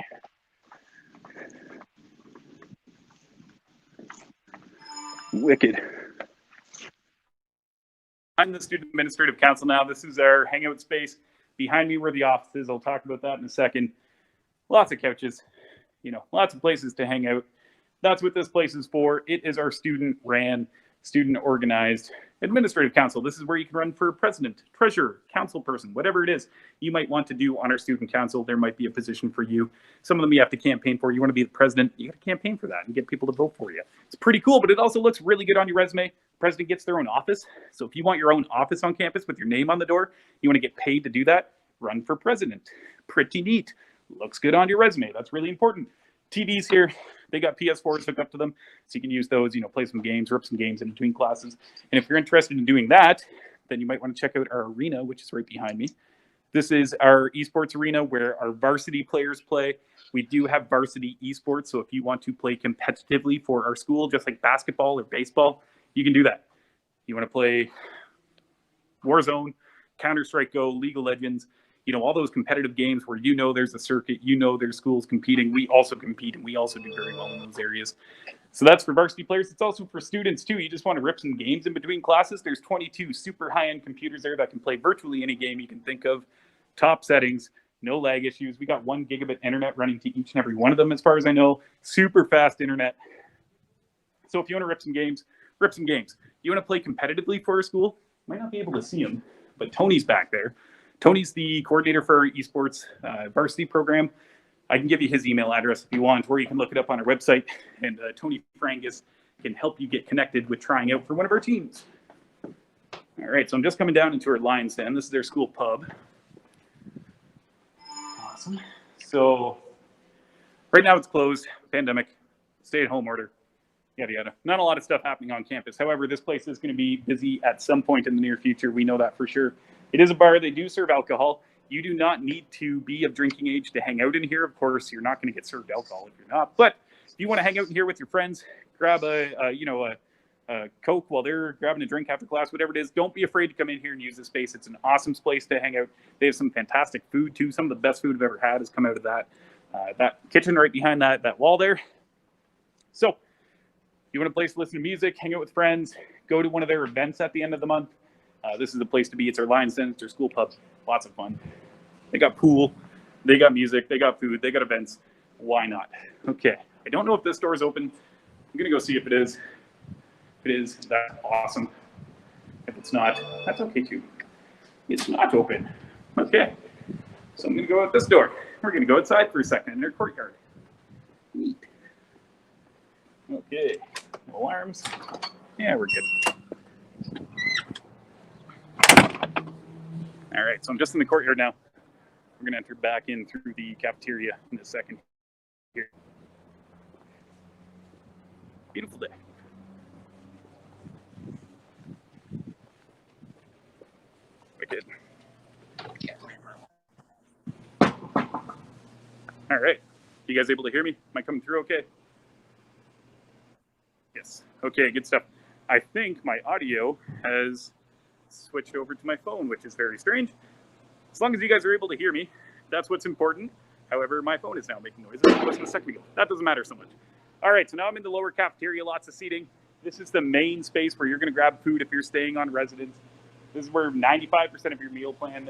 Wicked. I'm the Student Administrative Council now. This is our hangout space. Behind me were the offices. I'll talk about that in a second. Lots of couches, lots of places to hang out. That's what this place is for. It is our student-ran, student-organized administrative council. This is where you can run for president, treasurer, council person, whatever it is you might want to do on our student council. There might be a position for you. Some of them you have to campaign for. You want to be the president, you got to campaign for that and get people to vote for you. It's pretty cool, but it also looks really good on your resume. The president gets their own office. So if you want your own office on campus with your name on the door, you want to get paid to do that, run for president. Pretty neat. Looks good on your resume. That's really important. TVs here, they got PS4s hooked up to them, so you can use those, play some games, rip some games in between classes. And if you're interested in doing that, then you might want to check out our arena, which is right behind me. This is our esports arena where our varsity players play. We do have varsity esports, so if you want to play competitively for our school, just like basketball or baseball, you can do that. You want to play Warzone, Counter-Strike Go, League of Legends, all those competitive games where there's a circuit, there's schools competing. We also compete, and we also do very well in those areas. So that's for varsity players. It's also for students, too. You just want to rip some games in between classes. There's 22 super high-end computers there that can play virtually any game you can think of. Top settings, no lag issues. We got 1 gigabit internet running to each and every one of them, as far as I know. Super fast internet. So if you want to rip some games, rip some games. You want to play competitively for a school? Might not be able to see him, but Tony's back there. Tony's the coordinator for our esports varsity program. I can give you his email address if you want, or you can look it up on our website, and Tony Frangus can help you get connected with trying out for one of our teams. All right, so I'm just coming down into our Lions Den. This is their school pub. Awesome. So right now it's closed, pandemic, stay-at-home order, yada, yada. Not a lot of stuff happening on campus. However, this place is going to be busy at some point in the near future. We know that for sure. It is a bar. They do serve alcohol. You do not need to be of drinking age to hang out in here. Of course, you're not going to get served alcohol if you're not. But if you want to hang out in here with your friends, grab a Coke while they're grabbing a drink after class, whatever it is, don't be afraid to come in here and use the space. It's an awesome place to hang out. They have some fantastic food, too. Some of the best food I've ever had has come out of that kitchen right behind that wall there. So if you want a place to listen to music, hang out with friends, go to one of their events at the end of the month, this is the place to be. It's our Lions Den, it's their school pub. Lots of fun. They got pool, they got music, they got food, they got events. Why not? Okay, I don't know if this door is open. I'm gonna go see if it is. If it is, that's awesome. If it's not, that's okay too. It's not open. Okay, so I'm gonna go out this door. We're gonna go outside for a second in their courtyard. Neat. Okay, no alarms. Yeah, we're good. All right, so I'm just in the courtyard now. We're gonna enter back in through the cafeteria in a second here. Beautiful day. Wicked. All right, you guys able to hear me? Am I coming through okay? Yes, okay, good stuff. I think my audio has switched over to my phone, which is very strange. As long as you guys are able to hear me, that's what's important. However, my phone is now making noises. It wasn't a second ago. That doesn't matter so much. All right, so now I'm in the lower cafeteria, lots of seating. This is the main space where you're gonna grab food if you're staying on residence. This is where 95% of your meal plan,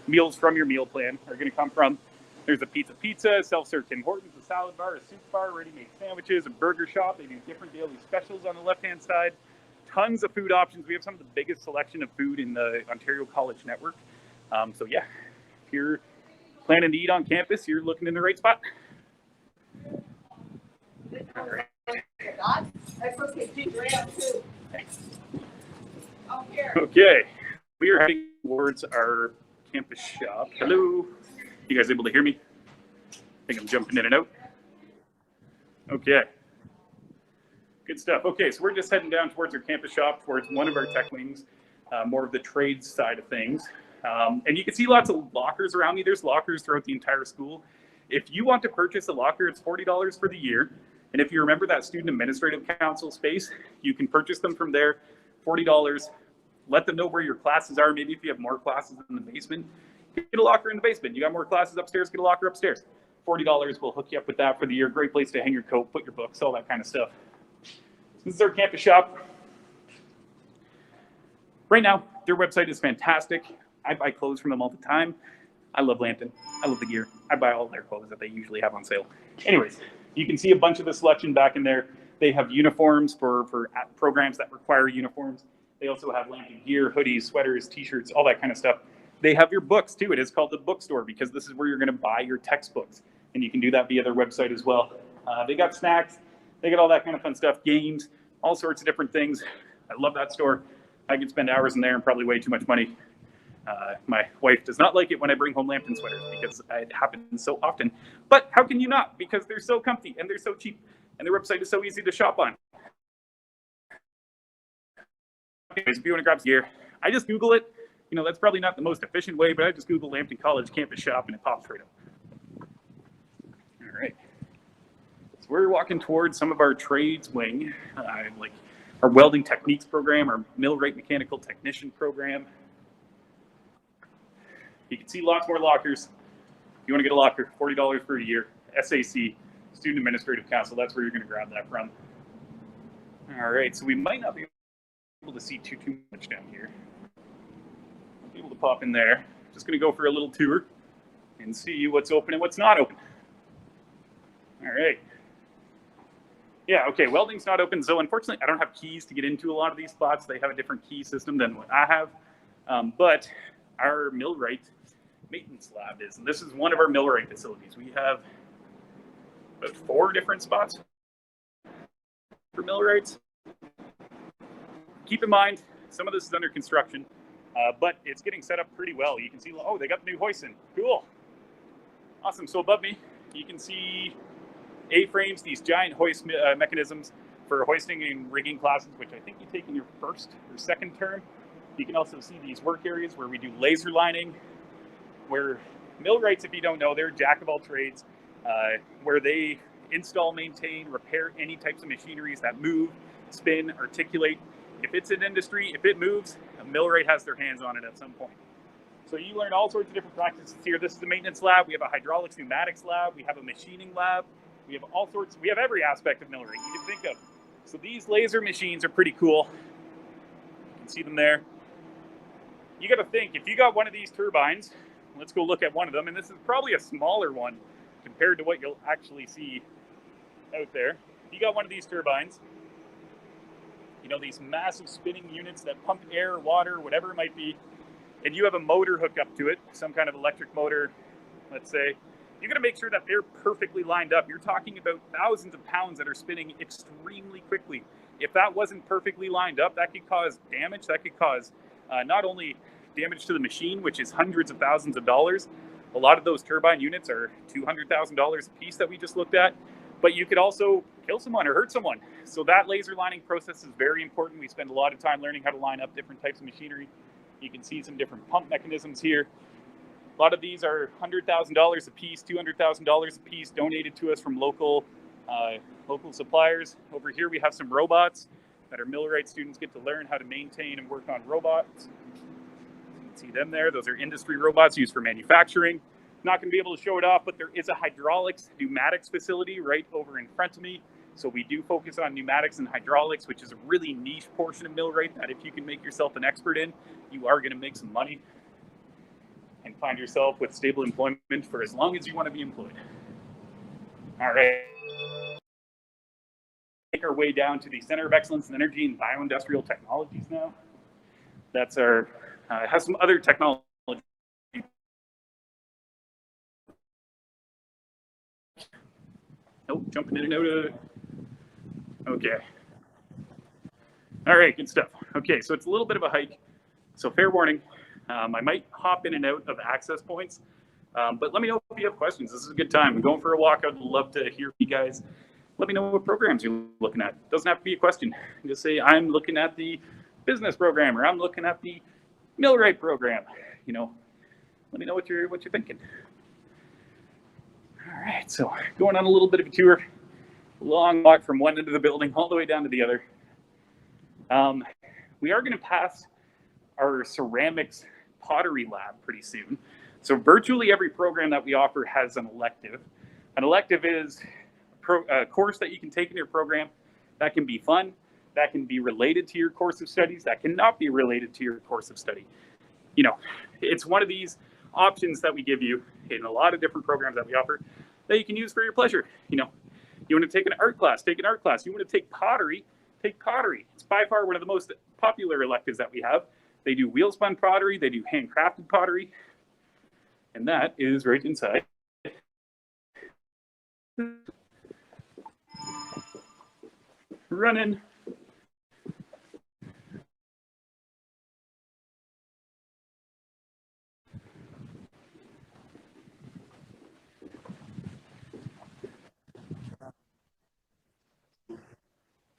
meals from your meal plan are gonna come from. There's a pizza, self-serve Tim Hortons, a salad bar, a soup bar, ready-made sandwiches, a burger shop. They do different daily specials on the left-hand side. Tons of food options. We have some of the biggest selection of food in the Ontario College Network. So yeah, if you're planning to eat on campus, you're looking in the right spot. All right. Okay, we are heading towards our campus shop. Hello, you guys able to hear me? I think I'm jumping in and out. Okay. Good stuff. Okay, so we're just heading down towards our campus shop, towards one of our tech wings, more of the trades side of things. And you can see lots of lockers around me. There's lockers throughout the entire school. If you want to purchase a locker, it's $40 for the year. And if you remember that student administrative council space, you can purchase them from there, $40. Let them know where your classes are. Maybe if you have more classes in the basement, get a locker in the basement. You got more classes upstairs, get a locker upstairs. $40 will hook you up with that for the year. Great place to hang your coat, put your books, all that kind of stuff. This is our campus shop. Right now, their website is fantastic. I buy clothes from them all the time. I love Lambton. I love the gear. I buy all their clothes that they usually have on sale. Anyways, you can see a bunch of the selection back in there. They have uniforms for programs that require uniforms. They also have Lambton gear, hoodies, sweaters, t-shirts, all that kind of stuff. They have your books too. It is called the bookstore because this is where you're going to buy your textbooks. And you can do that via their website as well. They got snacks. They got all that kind of fun stuff, games, all sorts of different things. I love that store. I could spend hours in there and probably way too much money. My wife does not like it when I bring home Lambton sweaters because it happens so often. But how can you not? Because they're so comfy and they're so cheap and their website is so easy to shop on. Anyways, if you want to grab some gear, I just Google it. You know, that's probably not the most efficient way, but I just Google Lambton College campus shop and it pops right up. All right. So we're walking towards some of our trades wing. Like our welding techniques program, our Millwright mechanical technician program. You can see lots more lockers. If you want to get a locker, $40 for a year. SAC, Student Administrative Council, that's where you're going to grab that from. All right, so we might not be able to see too much down here. I'll be able to pop in there. Just going to go for a little tour and see what's open and what's not open. All right. Yeah, okay, welding's not open. So unfortunately, I don't have keys to get into a lot of these spots. They have a different key system than what I have. But our Millwright maintenance lab is, and this is one of our Millwright facilities. We have about 4 different spots for Millwrights. Keep in mind, some of this is under construction, but it's getting set up pretty well. You can see, oh, they got the new hoist in. Cool. Awesome. So above me, you can see A-frames, these giant hoist mechanisms for hoisting and rigging classes, which I think you take in your first or second term. You can also see these work areas where we do laser lining, where Millwrights, if you don't know, they're jack of all trades, where they install, maintain, repair any types of machineries that move, spin, articulate. If it's an industry, if it moves, a Millwright has their hands on it at some point. So you learn all sorts of different practices here. This is the maintenance lab. We have a hydraulics, pneumatics lab. We have a machining lab. We have all sorts. We have every aspect of Millwright you can think of. So these laser machines are pretty cool. You can see them there. You got to think, if you got one of these turbines, let's go look at one of them. And this is probably a smaller one compared to what you'll actually see out there. If you got one of these turbines, you know, these massive spinning units that pump air, water, whatever it might be, and you have a motor hooked up to it, some kind of electric motor, let's say, you got to make sure that they're perfectly lined up. You're talking about thousands of pounds that are spinning extremely quickly. If that wasn't perfectly lined up, that could cause damage. That could cause not only damage to the machine, which is hundreds of thousands of dollars. A lot of those turbine units are $200,000 a piece that we just looked at, but you could also kill someone or hurt someone. So that laser lining process is very important. We spend a lot of time learning how to line up different types of machinery. You can see some different pump mechanisms here. A lot of these are $100,000 a piece, $200,000 a piece, donated to us from local suppliers. Over here we have some robots that our Millwright students get to learn how to maintain and work on robots. You can see them there. Those are industry robots used for manufacturing. Not going to be able to show it off, but there is a hydraulics, pneumatics facility right over in front of me. So we do focus on pneumatics and hydraulics, which is a really niche portion of Millwright that if you can make yourself an expert in, you are going to make some money and find yourself with stable employment for as long as you want to be employed. All right. Make our way down to the Center of Excellence in Energy and Bioindustrial Technologies now. That's our, has some other technology. Nope, jumping in and out of it. Okay. All right, good stuff. Okay, so it's a little bit of a hike. So fair warning, I might hop in and out of access points, but let me know if you have questions. This is a good time. I'm going for a walk. I'd love to hear from you guys. Let me know what programs you're looking at. Doesn't have to be a question. Just say, I'm looking at the business program, or I'm looking at the Millwright program. You know, let me know what you're thinking. All right, so going on a little bit of a tour. Long walk from one end of the building all the way down to the other. We are going to pass our ceramics pottery lab pretty soon. So virtually every program that we offer has an elective. An elective is a course that you can take in your program that can be fun, that can be related to your course of studies, that cannot be related to your course of study. You know, it's one of these options that we give you in a lot of different programs that we offer that you can use for your pleasure. You know, you want to take an art class, take an art class. You want to take pottery, take pottery. It's by far one of the most popular electives that we have. They do wheel spun pottery, they do handcrafted pottery, and that is right inside. Running.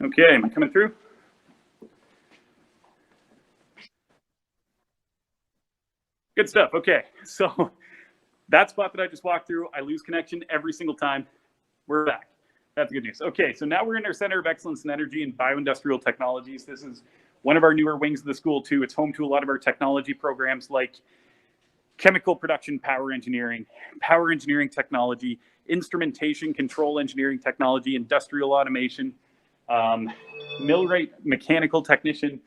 Okay, am I coming through? Good stuff. Okay, so that spot that I just walked through, I lose connection every single time. We're back. That's good news. Okay, so now we're in our Center of Excellence in Energy and Bioindustrial Technologies. This is one of our newer wings of the school too. It's home to a lot of our technology programs like chemical production, power engineering technology, instrumentation, control engineering technology, industrial automation, Millwright mechanical technician.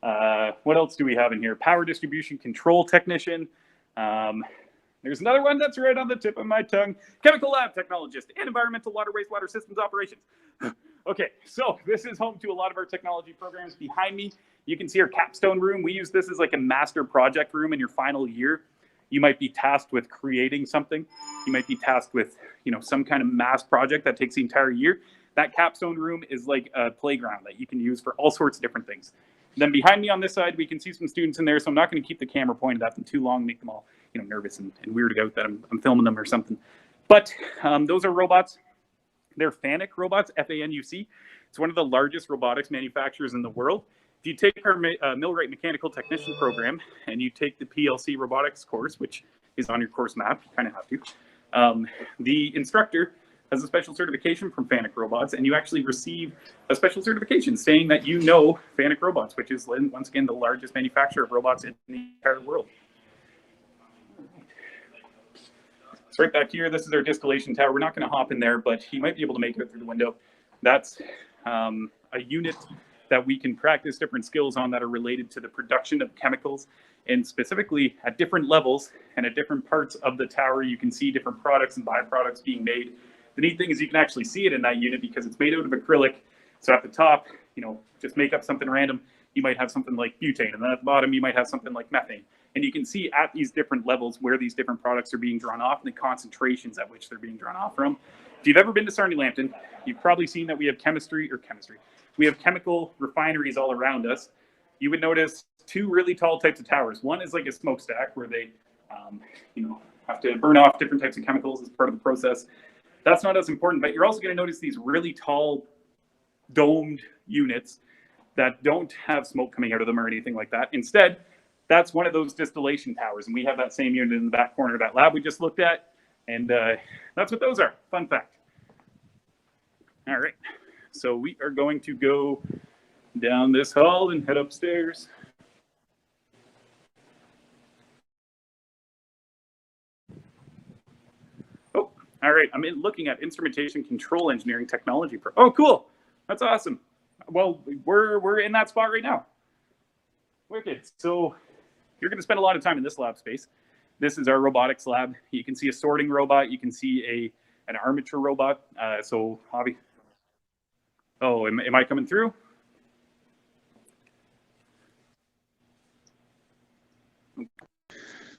What else do we have in here? Power distribution control technician. There's another one that's right on the tip of my tongue. Chemical lab technologist and environmental water wastewater systems operations. Okay, so this is home to a lot of our technology programs. Behind me, you can see our capstone room. We use this as like a master project room in your final year. You might be tasked with creating something. You might be tasked with, some kind of mass project that takes the entire year. That capstone room is like a playground that you can use for all sorts of different things. Then behind me on this side, we can see some students in there, so I'm not going to keep the camera pointed at them too long, make them all nervous and weirded out that I'm filming them or something. But those are robots. They're FANUC robots, F-A-N-U-C. It's one of the largest robotics manufacturers in the world. If you take our Millwright Mechanical Technician program and you take the PLC robotics course, which is on your course map, you kind of have to, the instructor has a special certification from FANUC robots, and you actually receive a special certification saying that you know FANUC robots, which is, once again, the largest manufacturer of robots in the entire world. So right back here, this is our distillation tower. We're not going to hop in there, but you might be able to make it through the window. That's a unit that we can practice different skills on that are related to the production of chemicals, and specifically at different levels and at different parts of the tower, you can see different products and byproducts being made. The neat thing is you can actually see it in that unit because it's made out of acrylic. So at the top, just make up something random. You might have something like butane, and then at the bottom, you might have something like methane. And you can see at these different levels where these different products are being drawn off and the concentrations at which they're being drawn off from. If you've ever been to Sarnia Lambton, you've probably seen that we have we have chemical refineries all around us. You would notice two really tall types of towers. One is like a smokestack where they, have to burn off different types of chemicals as part of the process. That's not as important, but you're also going to notice these really tall domed units that don't have smoke coming out of them or anything like that. Instead, that's one of those distillation towers, and we have that same unit in the back corner of that lab we just looked at, and that's what those are. Fun fact. All right, so we are going to go down this hall and head upstairs. Oh, all right, I'm looking at instrumentation control engineering technology. Oh, cool, that's awesome. Well, we're in that spot right now. Wicked. So you're going to spend a lot of time in this lab space. This is our robotics lab. You can see a sorting robot. You can see an armature robot. So hobby. Oh, am I coming through?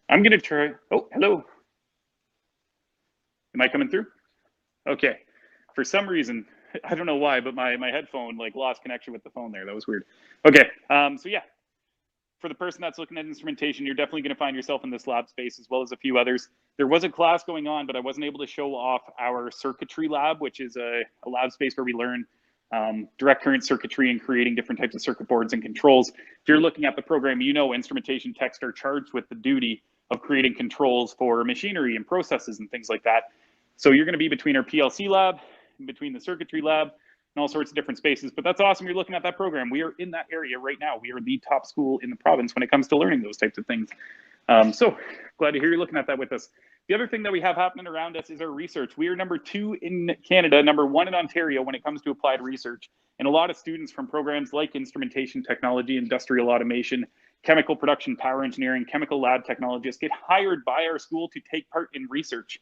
I'm going to try. Oh, hello. Am I coming through? Okay. For some reason, I don't know why, but my headphone lost connection with the phone there. That was weird. Okay. So yeah. For the person that's looking at instrumentation, you're definitely going to find yourself in this lab space as well as a few others. There was a class going on, but I wasn't able to show off our circuitry lab, which is a lab space where we learn direct current circuitry and creating different types of circuit boards and controls. If you're looking at the program, instrumentation techs are charged with the duty of creating controls for machinery and processes and things like that. So you're going to be between our PLC lab, and between the circuitry lab, and all sorts of different spaces. But that's awesome. You're looking at that program. We are in that area right now. We are the top school in the province when it comes to learning those types of things. So glad to hear you're looking at that with us. The other thing that we have happening around us is our research. We are number 2 in Canada, number 1 in Ontario when it comes to applied research. And a lot of students from programs like instrumentation technology, industrial automation, chemical production, power engineering, chemical lab technologists get hired by our school to take part in research.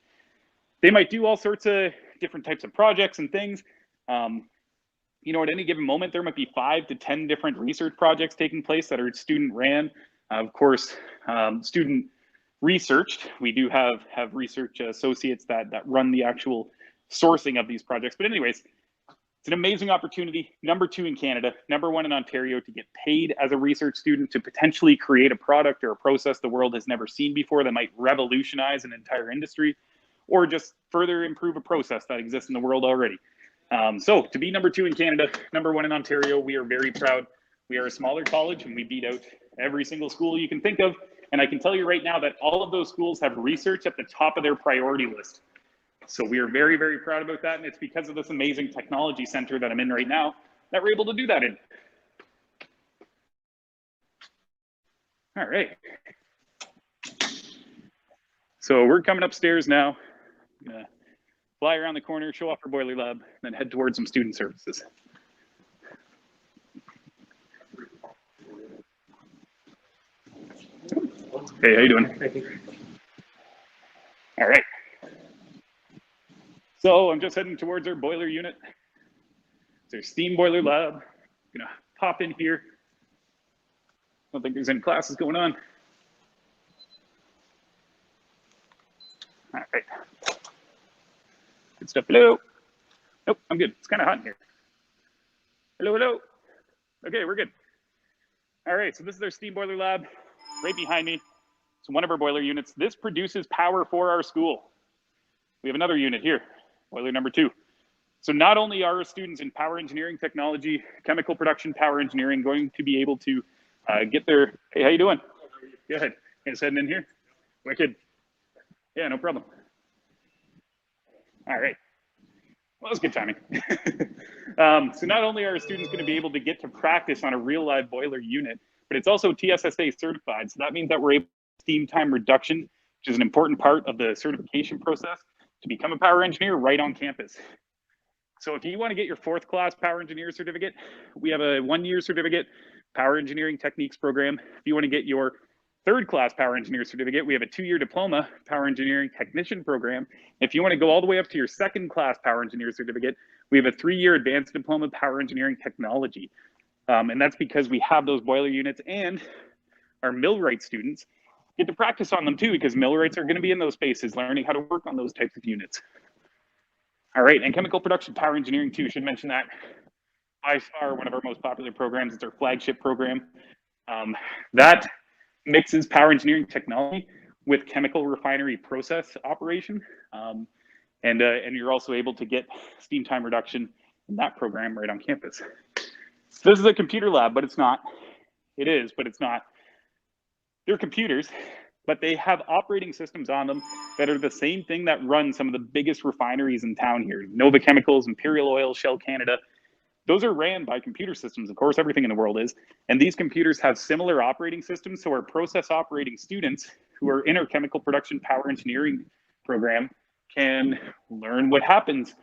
They might do all sorts of different types of projects and things. At any given moment, there might be 5 to 10 different research projects taking place that are student ran. Of course, student researched. We do have research associates that run the actual sourcing of these projects. But anyways, it's an amazing opportunity. Number 2 in Canada, number 1 in Ontario, to get paid as a research student to potentially create a product or a process the world has never seen before that might revolutionize an entire industry, or just further improve a process that exists in the world already. So to be number 2 in Canada, number 1 in Ontario, we are very proud. We are a smaller college and we beat out every single school you can think of. And I can tell you right now that all of those schools have research at the top of their priority list. So we are very, very proud about that. And it's because of this amazing technology center that I'm in right now that we're able to do that in. All right. So we're coming upstairs now. I'm gonna fly around the corner, show off our boiler lab, then head towards some student services. Hey, how you doing? All right. So I'm just heading towards our boiler unit. It's our steam boiler lab. I'm gonna pop in here. I don't think there's any classes going on. All right. Good stuff. Hello. Nope, I'm good. It's kind of hot in here. Hello, hello. Okay, we're good. All right, so this is our steam boiler lab right behind me. It's one of our boiler units. This produces power for our school. We have another unit here, boiler number 2. So not only are our students in power engineering technology, chemical production, power engineering going to be able to get their, hey, how you doing? Go ahead. Just heading in here. Wicked. Yeah, no problem. All right. Well, that's good timing. So not only are our students going to be able to get to practice on a real live boiler unit, but it's also TSSA certified. So that means that we're able to steam time reduction, which is an important part of the certification process to become a power engineer right on campus. So if you want to get your 4th class power engineer certificate, we have a 1-year certificate, power engineering techniques program. If you want to get your 3rd class power engineer certificate, we have a 2-year diploma power engineering technician program. If you want to go all the way up to your 2nd class power engineer certificate, we have a 3-year advanced diploma power engineering technology. And that's because we have those boiler units, and our Millwright students get to practice on them too, because Millwrights are going to be in those spaces learning how to work on those types of units. All right, and chemical production power engineering too, should mention that. By far one of our most popular programs. It's our flagship program. That mixes power engineering technology with chemical refinery process operation. And you're also able to get steam time reduction in that program right on campus. So this is a computer lab, but it's not. It is, but it's not. They're computers, but they have operating systems on them that are the same thing that run some of the biggest refineries in town here. Nova Chemicals, Imperial Oil, Shell Canada. Those are ran by computer systems. Of course, everything in the world is. And these computers have similar operating systems. So our process operating students who are in our chemical production power engineering program can learn what happens.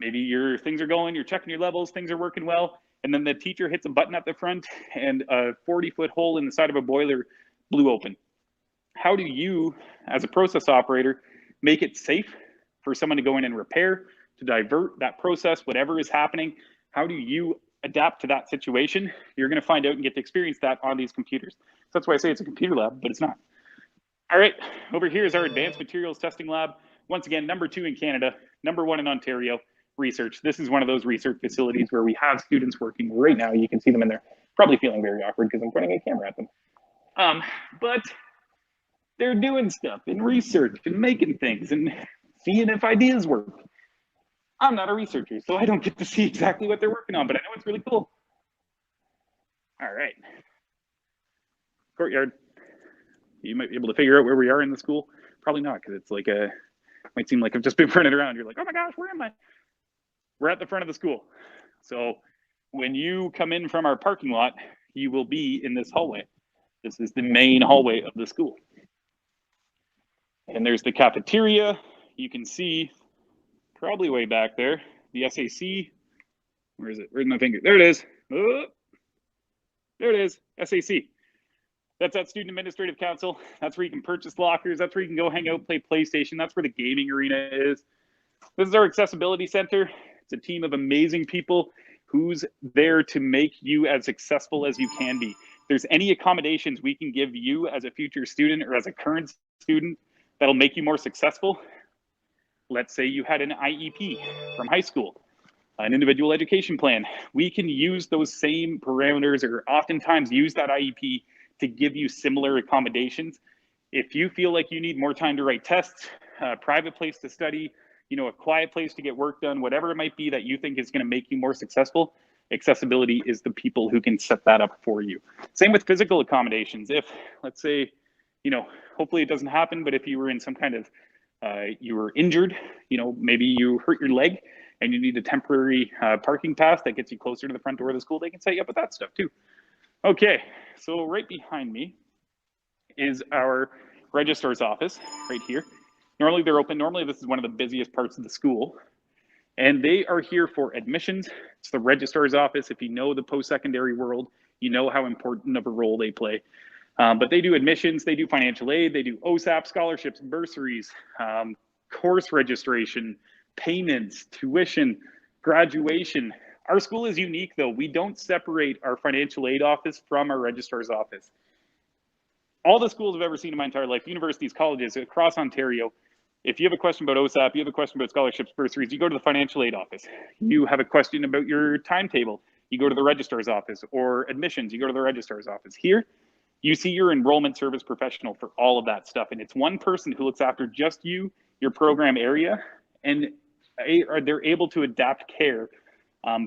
Maybe your things are going, you're checking your levels, things are working well. And then the teacher hits a button at the front and a 40-foot hole in the side of a boiler blew open. How do you, as a process operator, make it safe for someone to go in and repair, to divert that process, whatever is happening? How do you adapt to that situation? You're going to find out and get to experience that on these computers. So that's why I say it's a computer lab, but it's not. All right, over here is our advanced materials testing lab. Once again, number 2 in Canada, number 1 in Ontario, research. This is one of those research facilities where we have students working right now. You can see them in there, probably feeling very awkward because I'm pointing a camera at them. But they're doing stuff and research and making things and seeing if ideas work. I'm not a researcher, so I don't get to see exactly what they're working on, but I know it's really cool. All right. Courtyard. You might be able to figure out where we are in the school. Probably not, because it's like might seem like I've just been running around. You're like, oh my gosh, where am I? We're at the front of the school. So when you come in from our parking lot, you will be in this hallway. This is the main hallway of the school. And there's the cafeteria. You can see probably way back there, the SAC. Where is it? Where's my finger? There it is. Oh, there it is, SAC. That's that Student Administrative Council. That's where you can purchase lockers. That's where you can go hang out, play PlayStation. That's where the gaming arena is. This is our accessibility center. It's a team of amazing people who's there to make you as successful as you can be. If there's any accommodations we can give you as a future student or as a current student that'll make you more successful, let's say you had an IEP from high school, an individual education plan. We can use those same parameters or oftentimes use that IEP to give you similar accommodations. If you feel like you need more time to write tests, a private place to study, a quiet place to get work done, whatever it might be that you think is going to make you more successful, accessibility is the people who can set that up for you. Same with physical accommodations. If, let's say, hopefully it doesn't happen, but if you were in some kind of you were injured, maybe you hurt your leg and you need a temporary parking pass that gets you closer to the front door of the school, they can set you up with that stuff too. Okay, so right behind me is our registrar's office right here. Normally they're open. Normally this is one of the busiest parts of the school. And they are here for admissions. It's the registrar's office. If you know the post-secondary world, you know how important of a role they play. But they do admissions, they do financial aid, they do OSAP scholarships, bursaries, course registration, payments, tuition, graduation. Our school is unique though. We don't separate our financial aid office from our registrar's office. All the schools I've ever seen in my entire life, universities, colleges across Ontario, if you have a question about OSAP, you have a question about scholarships, bursaries, you go to the financial aid office. You have a question about your timetable, you go to the registrar's office, or admissions, you go to the registrar's office. Here, you see your enrollment service professional for all of that stuff. And it's one person who looks after just you, your program area, and they're able to adapt care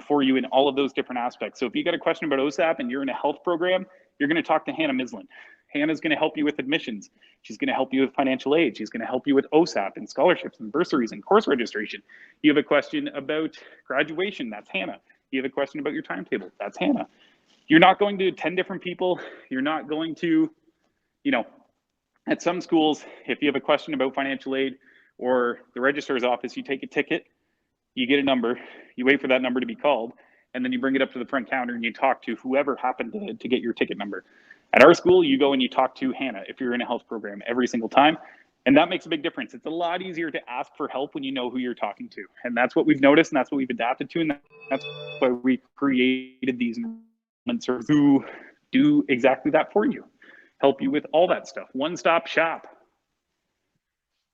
for you in all of those different aspects. So if you got a question about OSAP and you're in a health program, you're going to talk to Hannah Mislin. Hannah's going to help you with admissions. She's going to help you with financial aid. She's going to help you with OSAP and scholarships and bursaries and course registration. You have a question about graduation, that's Hannah. You have a question about your timetable, that's Hannah. You're not going to 10 different people. You're not going to, at some schools, if you have a question about financial aid or the registrar's office, you take a ticket, you get a number, you wait for that number to be called, and then you bring it up to the front counter and you talk to whoever happened to get your ticket number. At our school, you go and you talk to Hannah if you're in a health program every single time. And that makes a big difference. It's a lot easier to ask for help when you know who you're talking to. And that's what we've noticed, and that's what we've adapted to. And that's why we created these enrollment services who do exactly that for you. Help you with all that stuff. One-stop shop.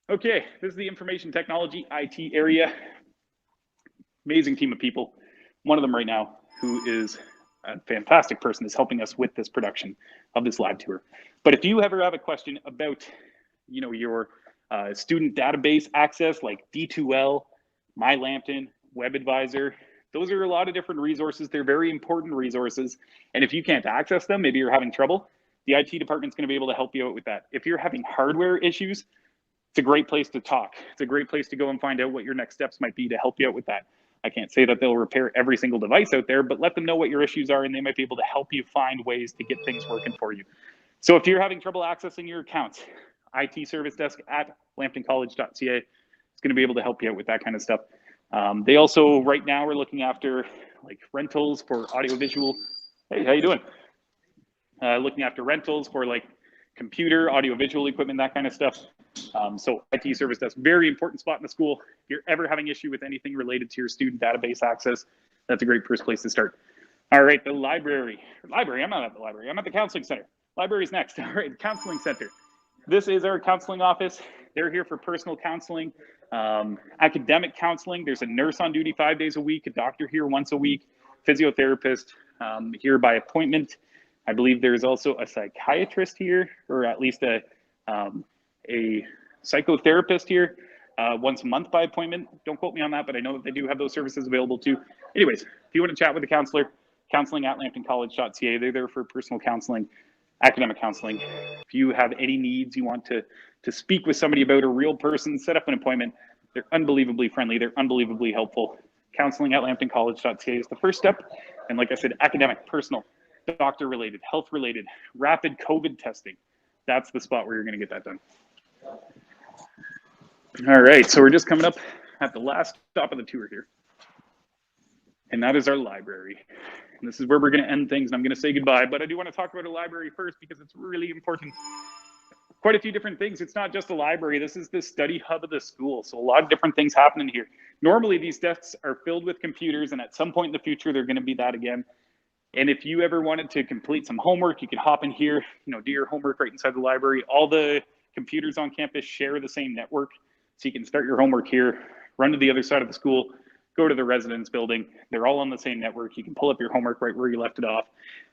Okay, this is the information technology IT area. Amazing team of people. One of them right now, who is a fantastic person, is helping us with this production of this live tour. But if you ever have a question about, your student database access, like D2L, My Lambton, Web Advisor, those are a lot of different resources. They're very important resources. And if you can't access them, maybe you're having trouble, the IT department's going to be able to help you out with that. If you're having hardware issues, it's a great place to talk. It's a great place to go and find out what your next steps might be to help you out with that. I can't say that they'll repair every single device out there, but let them know what your issues are and they might be able to help you find ways to get things working for you. So if you're having trouble accessing your accounts, IT service desk at lambtoncollege.ca is going to be able to help you out with that kind of stuff. They also right now are looking after like rentals for audiovisual. Hey, how you doing? Looking after rentals for like computer, audiovisual equipment, that kind of stuff. So IT service desk, very important spot in the school. If you're ever having issue with anything related to your student database access, that's a great first place to start. All right, the library. I'm not at the library, I'm at the counseling center. Library's next. All right, counseling center. This is our counseling office. They're here for personal counseling, academic counseling. There's a nurse on duty 5 days a week, a doctor here once a week, physiotherapist here by appointment. I believe there's also a psychiatrist here, or at least a psychotherapist here once a month by appointment. Don't quote me on that, but I know that they do have those services available too. Anyways, if you want to chat with a counselor, counseling at lambtoncollege.ca. They're there for personal counseling, academic counseling. If you have any needs you want to speak with somebody about, a real person, set up an appointment. They're unbelievably friendly. They're unbelievably helpful. Counseling at lambtoncollege.ca is the first step. And like I said, academic, personal, doctor related, health related, rapid COVID testing. That's the spot where you're going to get that done. All right, so we're just coming up at the last stop of the tour here. And that is our library. And this is where we're going to end things, and I'm going to say goodbye. But I do want to talk about a library first because it's really important. Quite a few different things. It's not just a library. This is the study hub of the school. So a lot of different things happening here. Normally, these desks are filled with computers, and at some point in the future, they're going to be that again. And if you ever wanted to complete some homework, you could hop in here, do your homework right inside the library. All the computers on campus share the same network. So you can start your homework here, run to the other side of the school, go to the residence building. They're all on the same network. You can pull up your homework right where you left it off.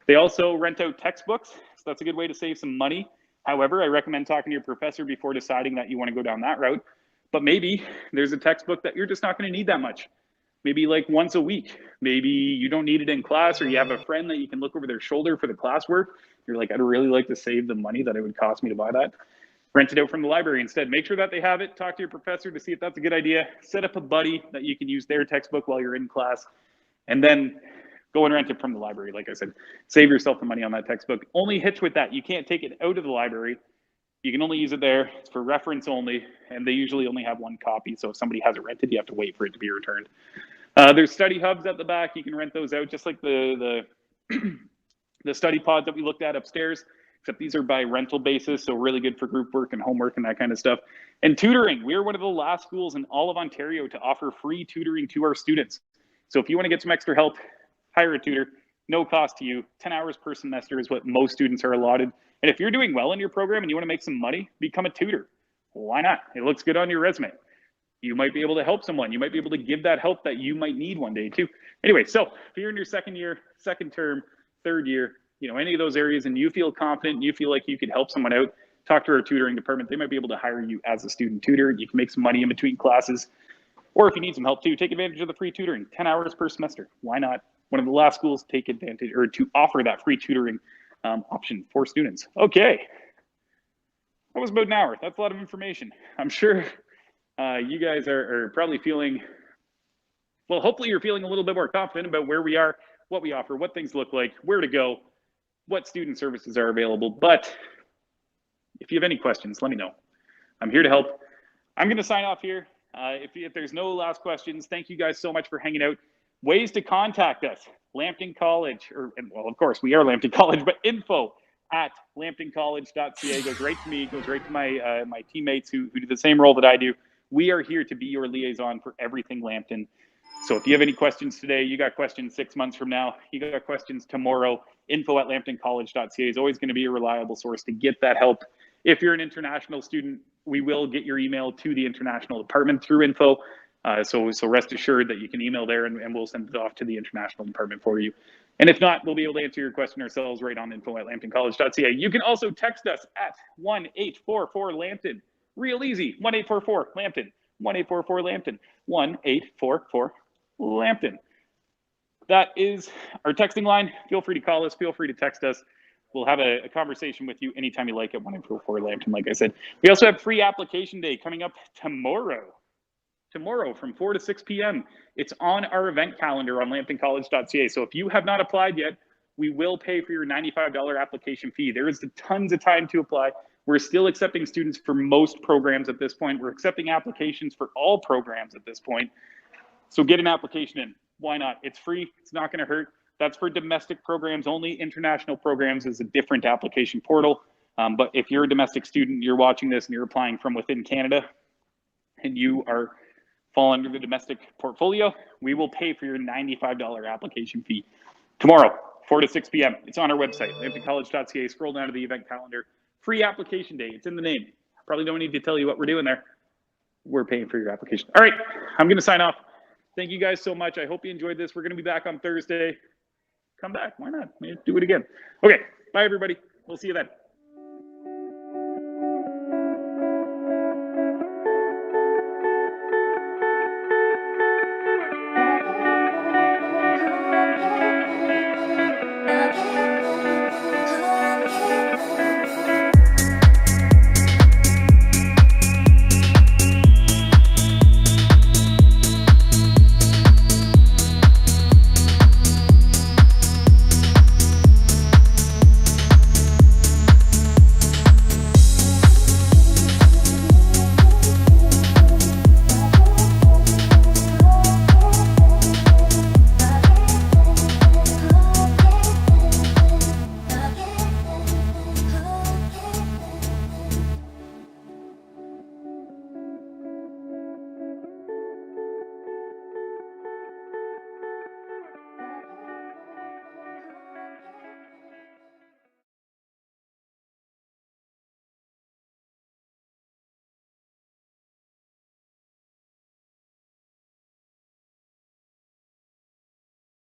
They also rent out textbooks, so that's a good way to save some money. However, I recommend talking to your professor before deciding that you want to go down that route. But maybe there's a textbook that you're just not going to need that much. Maybe like once a week. Maybe you don't need it in class, or you have a friend that you can look over their shoulder for the classwork. You're like, I'd really like to save the money that it would cost me to buy that. Rent it out from the library instead. Make sure that they have it. Talk to your professor to see if that's a good idea. Set up a buddy that you can use their textbook while you're in class, and then go and rent it from the library. Like I said, save yourself the money on that textbook. Only hitch with that, you can't take it out of the library. You can only use it there. It's for reference only, and they usually only have one copy. So if somebody has it rented, you have to wait for it to be returned. There's study hubs at the back. You can rent those out, just like the study pods that we looked at upstairs, except these are by rental basis, so really good for group work and homework and that kind of stuff. And tutoring. We are one of the last schools in all of Ontario to offer free tutoring to our students. So if you want to get some extra help, hire a tutor, no cost to you. 10 hours per semester is what most students are allotted. And if you're doing well in your program and you want to make some money, become a tutor. Why not? It looks good on your resume. You might be able to help someone. You might be able to give that help that you might need one day too. Anyway, so if you're in your second year, second term, third year, any of those areas, and you feel confident, and you feel like you could help someone out, talk to our tutoring department. They might be able to hire you as a student tutor. You can make some money in between classes. Or if you need some help too, take advantage of the free tutoring, 10 hours per semester. Why not? One of the last schools take advantage or to offer that free tutoring option for students. Okay, that was about an hour. That's a lot of information. I'm sure you guys are probably feeling, well, hopefully you're feeling a little bit more confident about where we are, what we offer, what things look like, where to go, what student services are available. But if you have any questions, let me know. I'm here to help. I'm going to sign off here. If there's no last questions, thank you guys so much for hanging out. Ways to contact us: Lambton College, well, of course, we are Lambton College, but info@lambtoncollege.ca goes right to me, goes right to my my teammates who do the same role that I do. We are here to be your liaison for everything Lambton. So if you have any questions today, you got questions 6 months from now, you got questions tomorrow, info@lambtoncollege.ca is always going to be a reliable source to get that help. If you're an international student, we will get your email to the international department through info. So rest assured that you can email there and we'll send it off to the international department for you. And if not, we'll be able to answer your question ourselves right on info@lambtoncollege.ca. You can also text us at 1-844-LAMPTON. Real easy, 1-844-LAMPTON, 1-844-LAMPTON, 1-844-LAMPTON. That is our texting line. Feel free to call us, feel free to text us. We'll have a conversation with you anytime you like at 1-844-LAMPTON, like I said. We also have free application day coming up tomorrow. Tomorrow from 4 to 6 p.m. It's on our event calendar on lambtoncollege.ca. So if you have not applied yet, we will pay for your $95 application fee. There is tons of time to apply. We're still accepting students for most programs at this point. We're accepting applications for all programs at this point. So get an application in. Why not? It's free. It's not going to hurt. That's for domestic programs only. International programs is a different application portal. But if you're a domestic student, you're watching this and you're applying from within Canada and you fall under the domestic portfolio, we will pay for your $95 application fee tomorrow, 4 to 6 p.m. It's on our website, lambtoncollege.ca. Scroll down to the event calendar. Free application day. It's in the name. Probably don't need to tell you what we're doing there. We're paying for your application. All right, I'm going to sign off. Thank you guys so much. I hope you enjoyed this. We're going to be back on Thursday. Come back. Why not? Do it again. Okay, bye, everybody. We'll see you then.